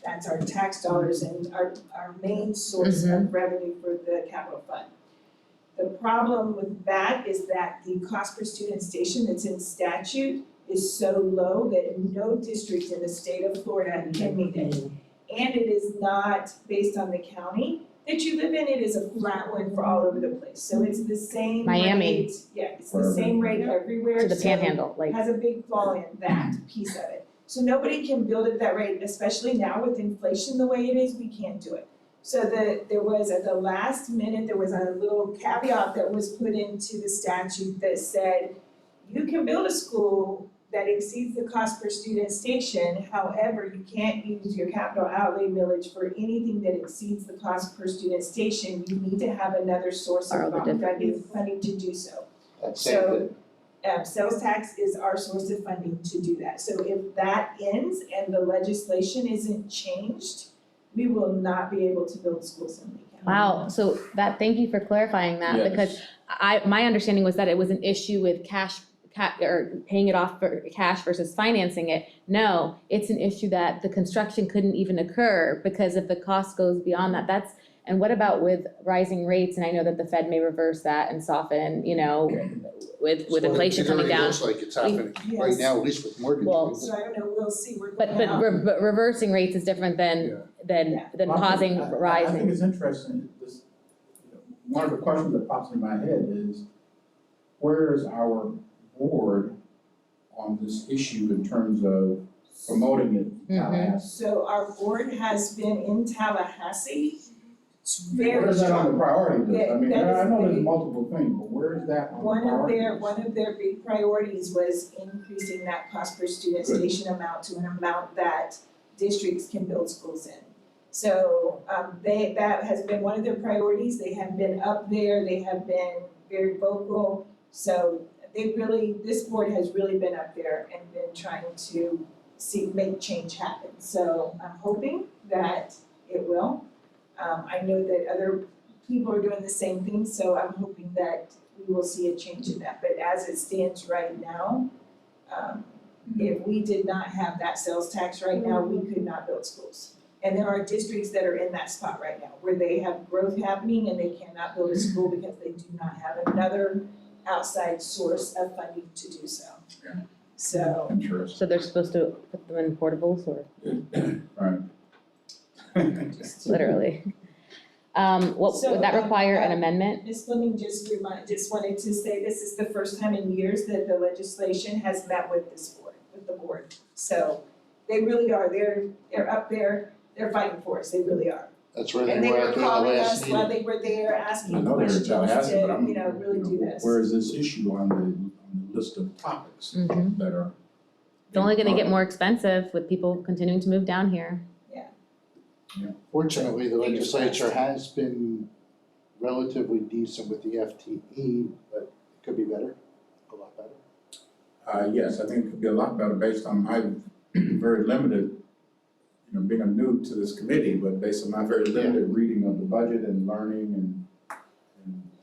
That's our tax dollars and our main source of revenue for the capital fund. The problem with that is that the cost per student station that's in statute is so low that no district in the state of Florida can meet it. And it is not based on the county that you live in, it is a flat one for all over the place. So it's the same Miami. rate, yeah, it's the same rate everywhere, to the so panhandle, like, has a big flaw in that piece of it. So nobody can build at that rate, especially now with inflation the way it is, we can't do it. So there was, at the last minute, there was a little caveat that was put into the statute that said, you can build a school that exceeds the cost per student station, however, you can't use your capital outlay millage for anything that exceeds the cost per student station. You need to have another source Borrow of the difference. funding to do so. That's same thing. Sales tax is our source of funding to do that. So if that ends and the legislation isn't changed, we will not be able to build schools in Lee County. wow, so thank you for clarifying that, Yes. because my understanding was that it was an issue with or paying it off for cash versus financing it. No, it's an issue that the construction couldn't even occur because if the cost goes beyond that, and what about with rising rates? And I know that the Fed may reverse that and soften, with inflation coming It down. looks like it's happening right Yes. now, at least with mortgage Well, rates. So I don't know, we'll see, we're But going out. reversing rates is different than Yeah. pausing I think rising. it's interesting, this, one of the questions that pops in my head is, where is our board on this issue in terms of promoting it in Tallahassee? So our board has been in Tallahassee. It's very Where is that on the strong. priority list? I mean, That is I know there's the- multiple things, but where is that on the One priority list? of their big priorities was increasing that cost per student Good. station amount to an amount that districts can build schools in. So that has been one of their priorities, they have been up there, they have been very vocal. So this board has really been up there and been trying to make change happen. So I'm hoping that it will. I know that other people are doing the same thing, so I'm hoping that we will see a change in that. But as it stands right now, if we did not have that sales tax right now, we could not build schools. And there are districts that are in that spot right now, where they have growth happening and they cannot build a school because they do not have another outside source of funding to do so. Yeah. So, Interesting. So they're supposed to put them in portables or Right. literally? What, So, would that require an amendment? Ms. Fleming just wanted to say this is the first time in years that the legislation has met with this board, with the board. So they really are, they're up there, they're fighting for us, they really are. That's where And they they were were after the calling last us meeting. while they were there I asking know they're in questions Tallahassee, but I'm, to, really do this. where is this issue on the list of topics Mhm. that are? It's only gonna get more expensive with people continuing to move down here. Fortunately, the legislature has been relatively decent with the FTE, but it could be better, a lot better. Yes, I think it could be a lot better based on my very limited, being a new to this committee, but based on my very limited reading of the budget and learning and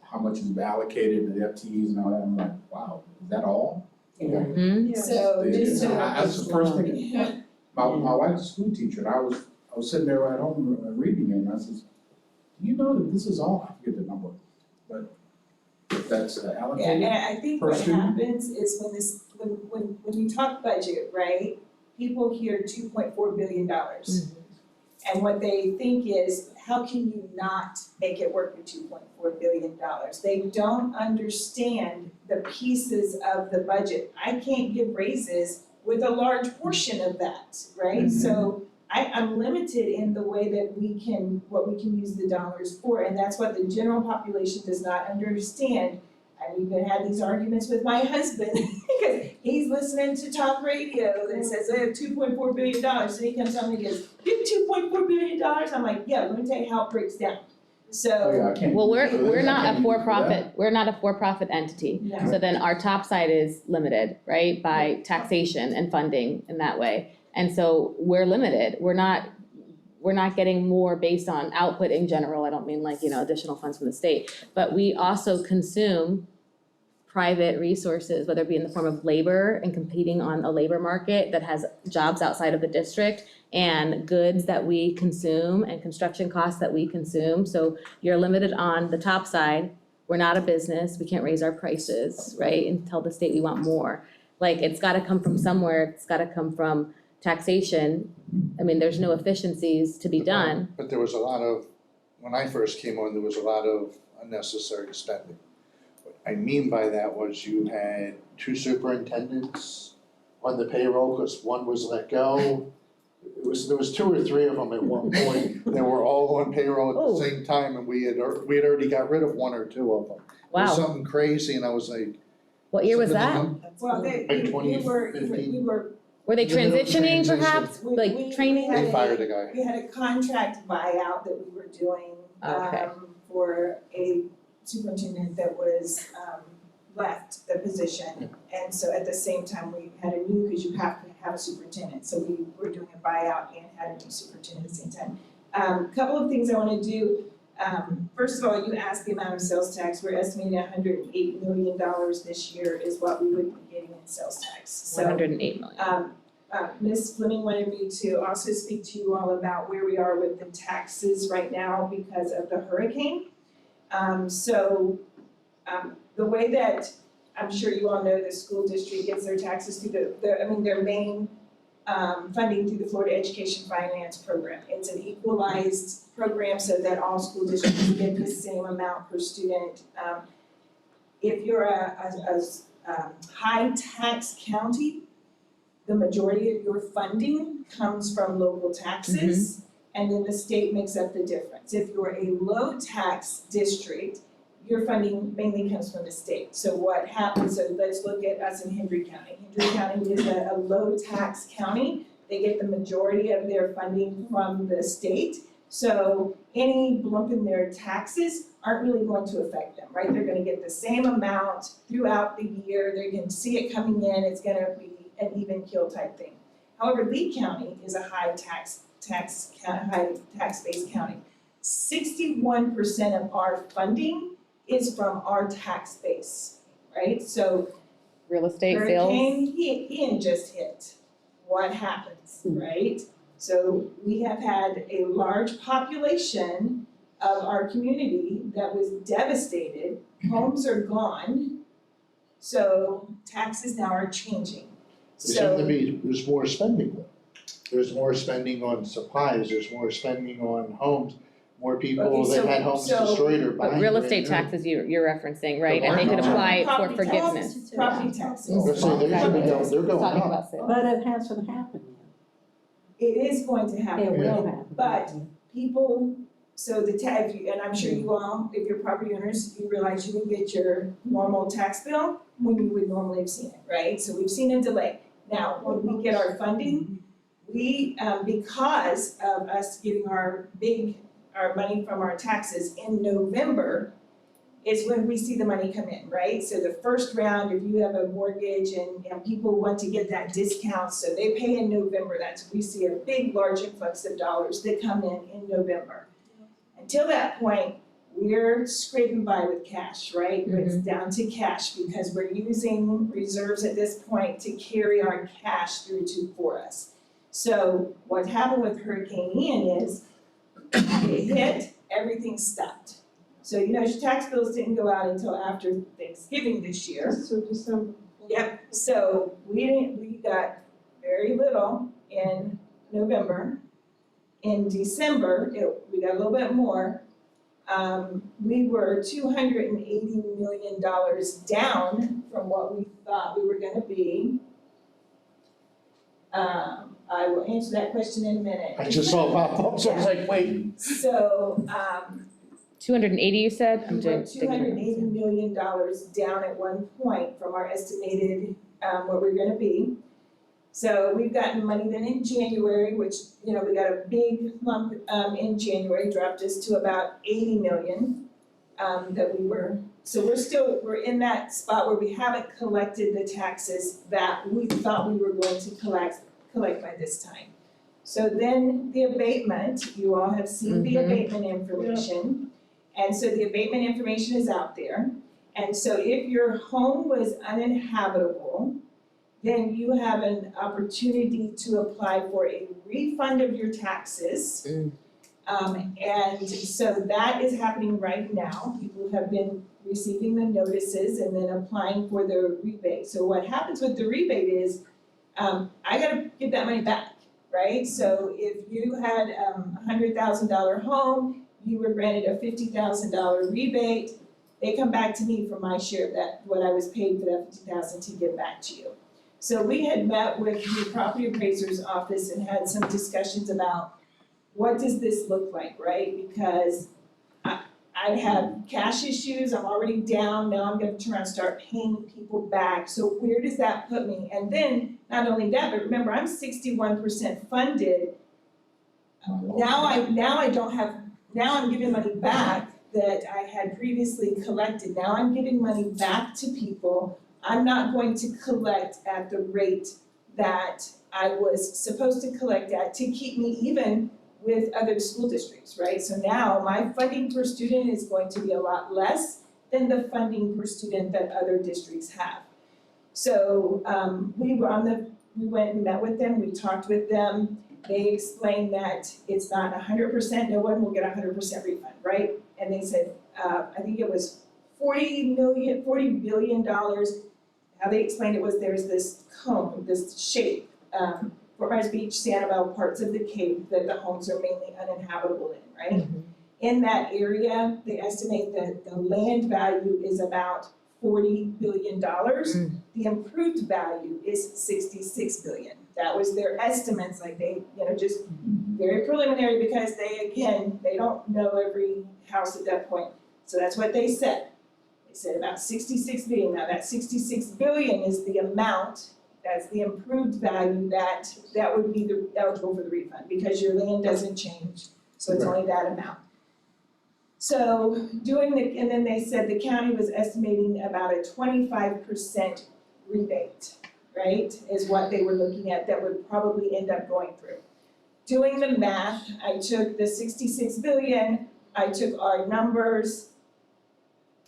how much is allocated to the FTEs and all that, I'm like, wow, is that all? Hmm? So just to. That's the first thing. My wife's a school teacher, and I was sitting there at home reading it, and I says, do you know that this is all, I forget the number, but that's Yeah, allocated? and I think per what student? happens is when you talk budget, right, people hear $2.4 billion. And what they think is, how can you not make it work with $2.4 billion? They don't understand the pieces of the budget. I can't give raises with a large portion of that, right? So I'm limited in the way that what we can use the dollars for, and that's what the general population does not understand. I've even had these arguments with my husband, because he's listening to talk radio that says they have $2.4 billion, and he comes on and he goes, you have $2.4 billion? I'm like, yeah, let me tell you how it breaks down. Oh, So, yeah, I can't. Well, use it for this, we're I not can't a use it for for-profit, we're not a for-profit entity. no. So then our top side is limited, right, by taxation and funding in that way. And so we're limited, we're not getting more based on output in general, I don't mean like, additional funds from the state. But we also consume private resources, whether it be in the form of labor and competing on a labor market that has jobs outside of the district, and goods that we consume and construction costs that we consume. So you're limited on the top side. We're not a business, we can't raise our prices, right, and tell the state we want more. Like, it's gotta come from somewhere, it's gotta come from taxation. I mean, there's no efficiencies to be done. But there was a lot of, when I first came on, there was a lot of unnecessary spending. What I mean by that was you had 2 superintendents on the payroll, because one was let go. There was 2 or 3 of them at one point that were all on payroll at Oh. the same time, and we had already got rid of 1 or 2 of them. It was Wow, something crazy, and I was like. what year was something that? Well, Like we were 2015. Were they In the middle of transitioning transition. perhaps, We- like we training? had They fired a guy. We had a contract buyout that we were doing, Okay. for a superintendent that was, left the position. And so at the same time, we had a new, because you have to have a superintendent, so we were doing a buyout and had a new superintendent at the same time. Couple of things I wanna do, first of all, you asked the amount of sales tax, we're estimating $108 million this year is what we would be getting in sales tax, so. 108 million. Ms. Fleming wanted me to also speak to you all about where we are with the taxes right now because of the hurricane. The way that, I'm sure you all know, the school district gets their taxes through their main funding through the Florida Education Finance Program. It's an equalized program so that all school districts get the same amount per student. If you're a high tax county, the majority of your funding comes from local taxes, and then the state makes up the difference. If you're a low tax district, your funding mainly comes from the state. So what happens, so let's look at us in Hendry County. Hendry County is a low tax county. They get the majority of their funding from the state. So any bump in their taxes aren't really going to affect them, right? They're gonna get the same amount throughout the year. They're gonna see it coming in. It's gonna be an even keel type thing. However, Lee County is a high tax-based county. 61% of our funding is from our tax base, right? So Real estate sales? Hurricane Ian just hit. What happens, right? So we have had a large population of our community that was devastated. Homes are gone. So taxes now are changing. There's more spending though. There's more spending on supplies, there's more spending on homes, more people Okay, that had homes destroyed or buying But real brand estate new. taxes you're referencing, right? The And they could market. apply it for Property forgiveness. taxes, property taxes. Let's say they're Okay. going, they're going Talking up. about sales. But it hasn't happened It is going to yet. happen. It will happen. But people, so the tax, and I'm sure you all, if you're property owners, you realize you can get your normal tax bill when you would normally have seen it, right? So we've seen a delay. Now, when we get our funding, we, because of us getting our money from our taxes in November, is when we see the money come in, right? So the first round, if you have a mortgage and people want to get that discount, so they pay in November, that's, we see a big, large influx of dollars that come in November. Until that point, we're scraping by with cash, right? It's down to cash because we're using reserves at this point to carry our cash through for us. So what happened with Hurricane Ian is it hit, everything stopped. So your tax bills didn't go out until after Thanksgiving this year. So December. Yep, so we got very little in November. in December, we got a little bit more. We were $280 million down from what we thought we were gonna be. I will answer that question in a minute. I just saw pop up, so I was like, wait, So, 280 you said? we I'm were doing. $280 million down at one point from our estimated, what we're gonna be. So we've gotten money then in January, which, we got a big lump, in January, dropped us to about 80 million, that we were. So we're in that spot where we haven't collected the taxes that we thought we were going to collect by this time. So then the abatement, you all have seen the abatement information. And so the abatement information is out there. And so if your home was uninhabitable, then you have an opportunity to apply for a refund of your taxes. And so that is happening right now. People have been receiving the notices and then applying for the rebate. So what happens with the rebate is, I gotta give that money back, right? So if you had a $100,000 home, you were granted a $50,000 rebate, they come back to me for my share of that, what I was paid for that $50,000 to give back to you. So we had met with the property appraiser's office and had some discussions about what does this look like, right? Because I have cash issues, I'm already down, now I'm gonna turn around and start paying people back. So where does that put me? And then, not only that, but remember, I'm 61% funded. Now I don't have, now I'm giving money back that I had previously collected. Now I'm giving money back to people. I'm not going to collect at the rate that I was supposed to collect at to keep me even with other school districts, right? So now my funding per student is going to be a lot less than the funding per student that other districts have. So we went and met with them, we talked with them. They explained that it's not 100%, no one will get 100% refund, right? And they said, I think it was $40 billion. How they explained it was there's this cone, this shape, Fort Myers Beach, Sanibel, parts of the Cape that the homes are mainly uninhabitable in, right? In that area, they estimate that the land value is about $40 billion. The improved value is $66 billion. That was their estimates, like they, just very preliminary because they don't know every house at that point. So that's what they said. They said about 66 billion. Now that 66 billion is the amount, that's the improved value that would be eligible for the refund because your land doesn't change. So it's only that amount. So and then they said the county was estimating about a 25% rebate, right, is what they were looking at that would probably end up going through. Doing the math, I took the 66 billion, I took our numbers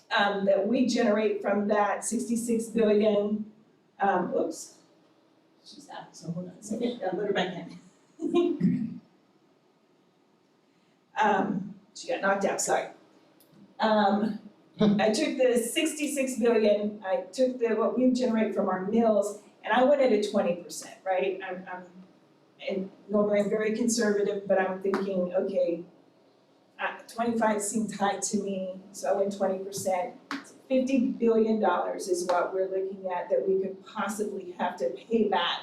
that we generate from that 66 billion, oops. She's out, so hold on a second, I'll let her back in. She got knocked out, sorry. I took the 66 billion, I took what we generate from our mills, and I went at a 20%, right? And normally I'm very conservative, but I'm thinking, okay, 25 seemed high to me, so I went 20%. $50 billion is what we're looking at that we could possibly have to pay back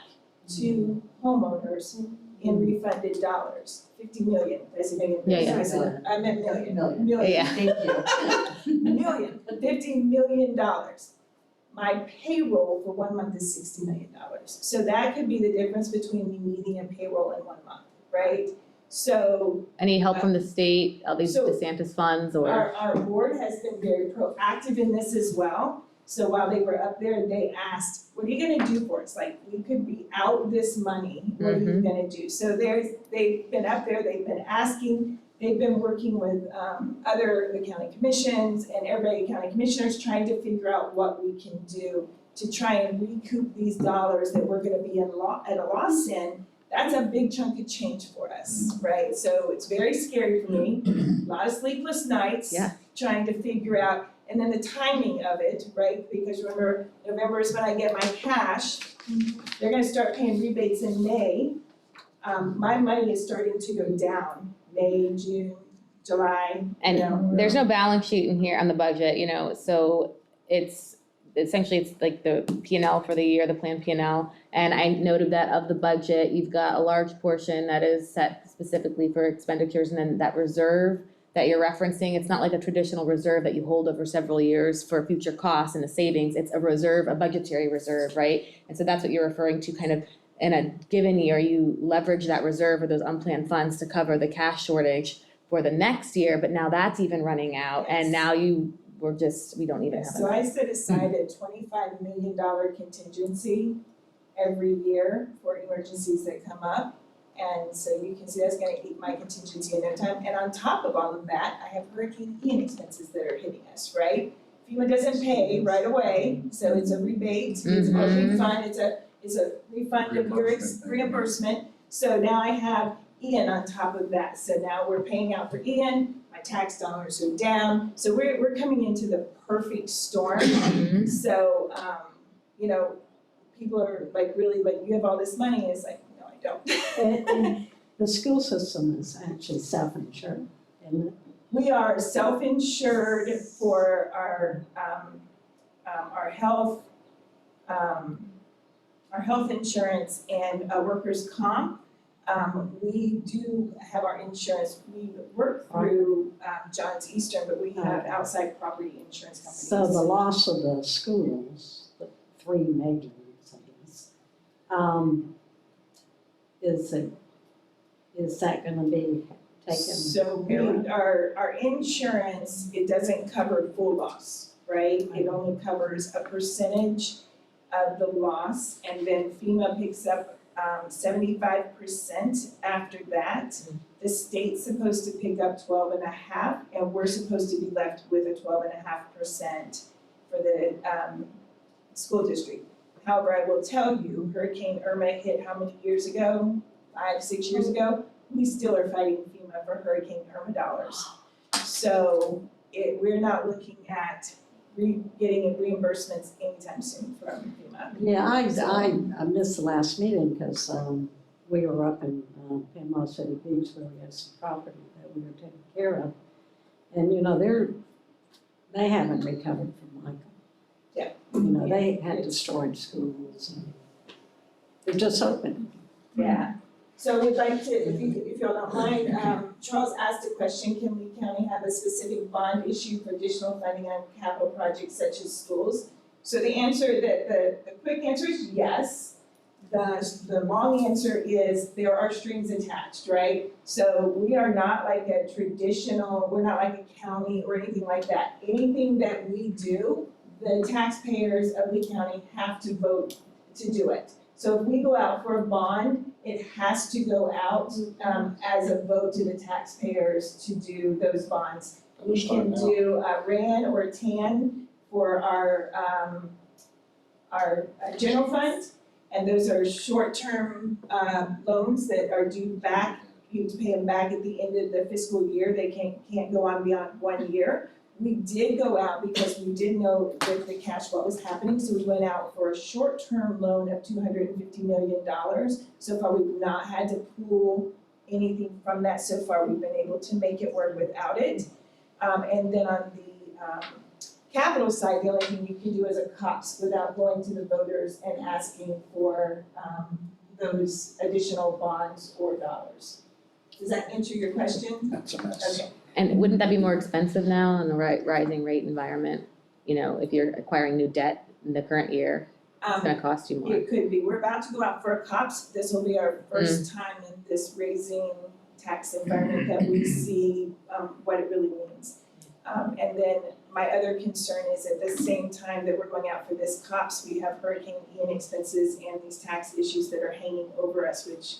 to homeowners in refunded dollars. 50 million, that's a million. Yeah. I meant million. Million. Yeah. Thank you. Million, $50 million. My payroll for 1 month is $60 million. So that could be the difference between me meeting a payroll in 1 month, right? So Any help from the state, all these So DeSantis funds or? our board has been very proactive in this as well. So while they were up there, they asked, what are you gonna do for us? Like, we could be out this money, what are you gonna do? So they've been up there, they've been asking, they've been working with the county commissions and everybody, county commissioners, trying to figure out what we can do to try and recoup these dollars that we're gonna be at a loss in. That's a big chunk of change for us, right? So it's very scary for me, a lot of sleepless nights. Yeah. Trying to figure out, and then the timing of it, right? Because remember, November is when I get my cash. They're gonna start paying rebates in May. my money is starting to go down, May, June, July, you know. And there's no balance sheet in here on the budget, you know, so it's like the P and L for the year, the planned P and L. And I noted that of the budget, you've got a large portion that is set specifically for expenditures, and then that reserve that you're referencing, it's not like a traditional reserve that you hold over several years for future costs and a savings, it's a reserve, a budgetary reserve, right? And so that's what you're referring to, kind of in a given year, you leverage that reserve or those unplanned funds to cover the cash shortage for the next year, but now that's even running out, and now we don't even have So enough. I set aside a $25 million contingency every year for emergencies that come up. And so you can see that's gonna eat my contingency in no time. And on top of all of that, I have Hurricane Ian expenses that are hitting us, right? FEMA doesn't pay right away, so it's a rebate, it's a refund, it's a refund of your reimbursement. So now I have Ian on top of that. So now we're paying out for Ian, my tax dollars are down. So we're coming into the perfect storm. Mhm. So, you know, people are like, really, like, you have all this money, it's like, no, I don't. And the school system is actually self-insured, isn't it? We are self-insured for our health, insurance and workers' comp. We do have our insurance, we work through Johns Eastern, but we have outside property insurance companies. So the loss of the schools, the three major ones, I guess, is that gonna be taken? So care of? our insurance, it doesn't cover full loss, right? It only covers a percentage of the loss, and then FEMA picks up 75% after that. The state's supposed to pick up 12.5, and we're supposed to be left with a 12.5% for the school district. However, I will tell you, Hurricane Irma hit how many years ago? 5, 6 years ago? We still are fighting FEMA for Hurricane Irma dollars. So we're not looking at getting reimbursements anytime soon from FEMA. Yeah, I missed the last meeting because we were up in Panama City Beach where we had some property that we were taking care of. And, you know, they haven't recovered from Michael. Yeah. You know, they had destroyed schools and they're just hoping. Yeah. So we'd like to, if y'all don't mind, Charles asked a question, can Lee County have a specific bond issue for additional funding on capital projects such as schools? So the answer, the quick answer is yes. The long answer is there are strings attached, right? So we are not like a traditional, we're not like a county or anything like that. Anything that we do, the taxpayers of Lee County have to vote to do it. So if we go out for a bond, it has to go out as a vote to the taxpayers to do those bonds. We can do RAN or TAN for our general fund, and those are short-term loans that are due back. You have to pay them back at the end of the fiscal year. They can't go on beyond 1 year. We did go out because we did know that the cash flow was happening, so we went out for a short-term loan of $250 million. So far, we've not had to pool anything from that. So far, we've been able to make it work without it. And then on the capital side, the only thing you can do is a COPS without going to the voters and asking for those additional bonds or dollars. Does that answer your question? That's a mess. Okay. And wouldn't that be more expensive now in the rising rate environment? You know, if you're acquiring new debt in the current year, it's gonna cost you more. It could be. We're about to go out for a COPS. This will be our first time in this raising tax environment that we see what it really means. And then my other concern is at the same time that we're going out for this COPS, we have Hurricane Ian expenses and these tax issues that are hanging over us, which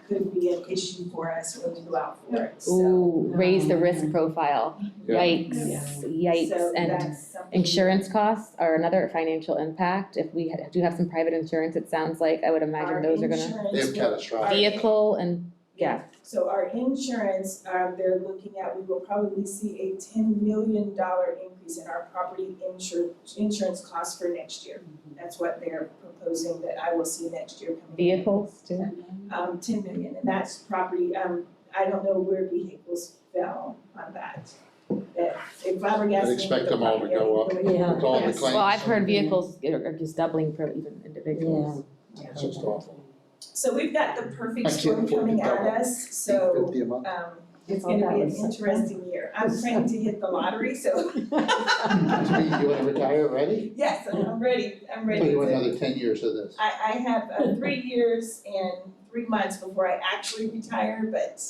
could be an issue for us when we go out for it. So, Ooh, raise the risk profile. Yeah. Yikes, so and that's something. insurance costs are another financial impact. If we do have some private insurance, it sounds like, I would imagine those are gonna. They have catastrophic. Vehicle and, yeah. So our insurance, they're looking at, we will probably see a $10 million increase in our property insurance costs for next year. That's what they're proposing that I will see next year coming in. Vehicles too? 10 million, and that's property, I don't know where vehicles fell on that. That they flabbergasted. I'd expect them all to go up. Yeah. With all the Yes. claims. Well, I've heard vehicles are just doubling for even individuals. It's just awful. So we've got the perfect I can't storm afford coming to at double. us, so, 50 a month. it's Oh, gonna that be an was so interesting year. I'm praying to hit the lottery, so. You wanna retire already? Yes, I'm ready Put you to. another 10 years of this. I have 3 years and 3 months before I actually retire, but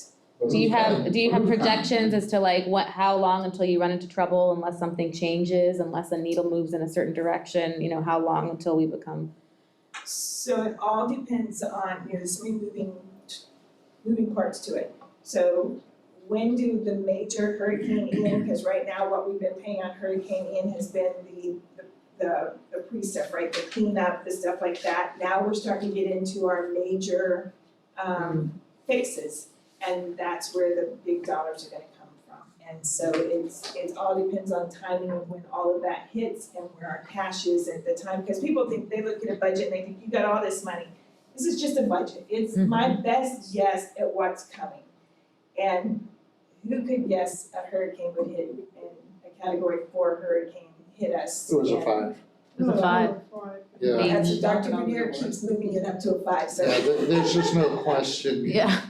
Do you have projections as to like how long until you run into trouble unless something changes, unless a needle moves in a certain direction, you know, how long until we become? so it all depends on, there's so many moving parts to it. So when do the major Hurricane Ian, because right now what we've been paying on Hurricane Ian has been the pre-stuff, right, the cleanup, the stuff like that. Now we're starting to get into our major fixes, and that's where the big dollars are gonna come from. And so it all depends on timing of when all of that hits and where our cash is at the time, because people think, they look at a budget and they think, you got all this money. This is just a budget, it's my best guess at what's coming. And who could guess a hurricane would hit, and a category 4 hurricane hit us? It was a and- 5. It was a 5. Yeah. That's what Dr. Grenier keeps moving it up to a 5, so. Yeah, there's just no question. Yeah.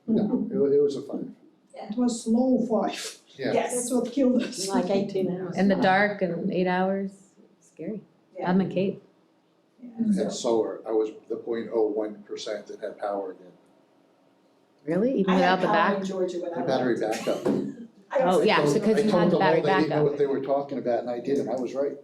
No, it was a 5. It was slow 5. Yeah. Yes, That's what killed us. Like 18 hours. In the dark and 8 hours, scary. yeah, I'm a Cape. yeah. At solar, I was the 0.01% that had power again. Really? Even I had without the power back? in Georgia when I The left. battery backup. I don't Oh, think- yeah, so because you had the battery I told them all, they didn't know backup. what they were talking about, and I did, and I was right.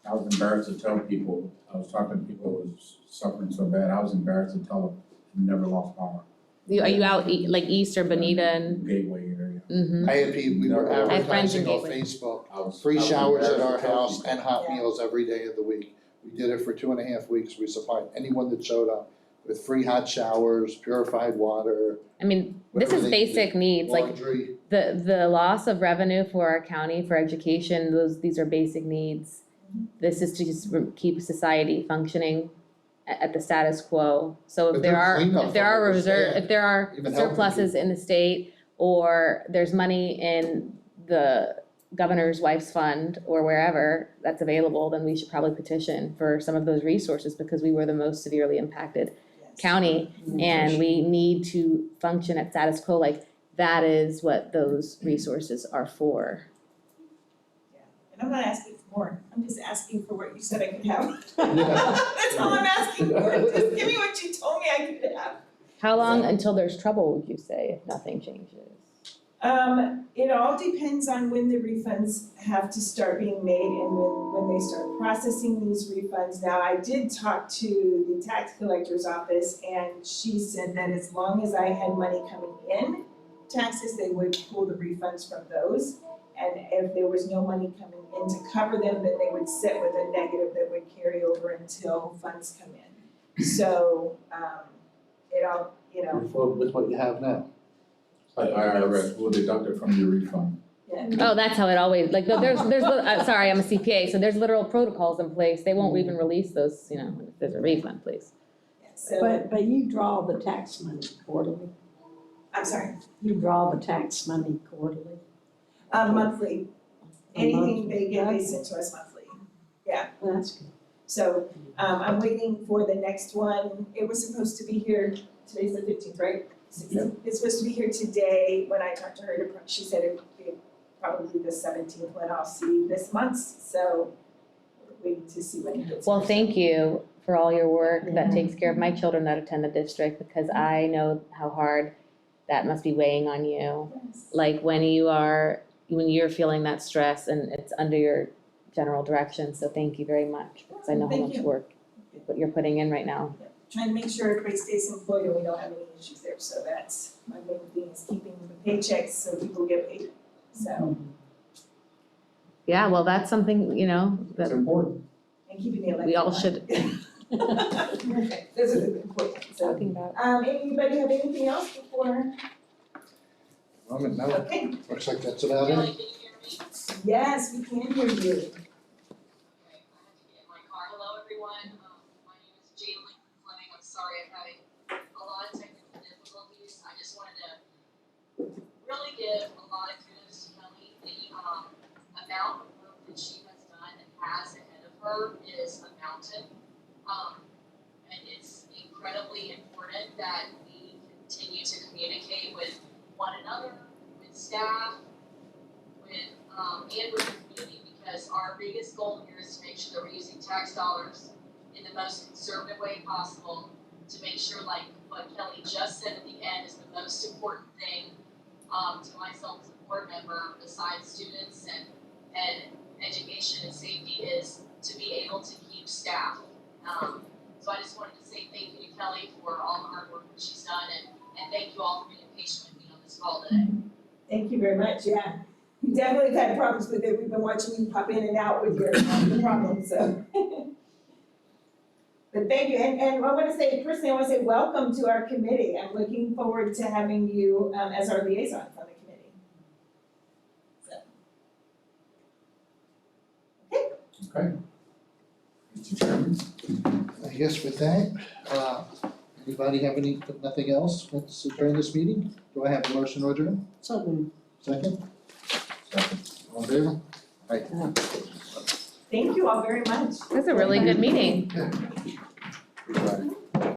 I was embarrassed to tell people, I was talking to people who was suffering so bad, I was embarrassed to tell them, I never lost power. Are you out like East or Bonita and? Gateway area. Mm-hmm. I had people, we were I have friends in advertising on Gateway. Facebook, I was- free I was showers at our embarrassed to tell house people. and hot Yeah. meals every day of the week. We did it for 2.5 weeks, we supplied anyone that showed up with free hot showers, purified water, I mean, this Whatever is they basic needs, like laundry. the loss of revenue for our county for education, these are basic needs. This is to just keep society functioning at the status quo. So if But there their are, cleanup if there are fund was reserve, bad. if there are Even helping surpluses in the state, or there's money in the governor's wife's fund or wherever that's available, then we should probably petition for some of those resources because we were the most severely impacted Yes. county. And we need to function at status quo, like that is what those resources are for. And I'm not asking for more, I'm just asking for what you said I could have. Yeah. That's all I'm asking for, just give me what you told me I could have. How long until there's trouble, would you say, if nothing changes? It all depends on when the refunds have to start being made and when they start processing these refunds. Now, I did talk to the tax collector's office and she said that as long as I had money coming in, taxes, they would pull the refunds from those. And if there was no money coming in to cover them, then they would sit with a negative that would carry over until funds come in. So, it all, You're full with what you have now. Like IRS will deduct it from your refund. yeah. Oh, that's how it always, like, sorry, I'm a CPA, so there's literal protocols in place. They won't even release those, you know, if there's a refund, please. So, But you draw the tax money quarterly. I'm sorry, You draw the tax money quarterly. monthly, anything they get, they send to us monthly. Well, that's good. So, I'm waiting for the next one, it was supposed to be here, today's the 15th, right? 16th. It's supposed to be here today, when I talked to her, she said it would be probably the 17th when I'll see this month's, so we're waiting to see when it gets. Well, here. thank you for all your work that Yeah. takes care of my children that attend the district, because I know how hard that must be weighing on you. Yes. Like when you're feeling that stress and it's under your general direction, so thank you very much, because I know how Thank much you. work you're putting in right now. Trying to make sure everybody stays employed and we don't have any issues there, so that's my main thing is keeping the paychecks so people get paid, so, Yeah, well, that's something, you know, It's that important. and keeping the electric. we all on. should Okay, those are the important, so, talking about. anybody have anything else before? Moment, no, Okay, looks like that's about Kelly, it. can you hear me? yes, we can hear you. Okay, I have to get in my car. Hello, everyone. My name is Jalen Fleming. I'm sorry I'm having a lot of technical difficulties. I just wanted to really give a lot of kudos to Kelly. The amount of work that she has done and has ahead of her is a mountain. And it's incredibly important that we continue to communicate with one another, with staff, with and with the community, because our biggest goal here is to make sure that we're using tax dollars in the most conservative way possible to make sure, like what Kelly just said at the end, is the most important thing to myself as a board member, besides students and education and safety, is to be able to keep staff. So I just wanted to say thank you to Kelly for all the hard work that she's done, and thank you all for being patient with me on this call today. Thank you very much, yeah. You definitely have had problems with it, we've been watching you pop in and out with your problems, so. But thank you, and I wanna say, personally, I wanna say welcome to our committee. I'm looking forward to having you as our liaisons on the committee. So. Okay. Mr. Chairman? I guess with that, anybody have nothing else? Let's adjourn this meeting. Do I have a motion to adjourn? So moved. Second? Second. All in favor? Aye. Thank you all very much. That's a really good meeting. Everybody.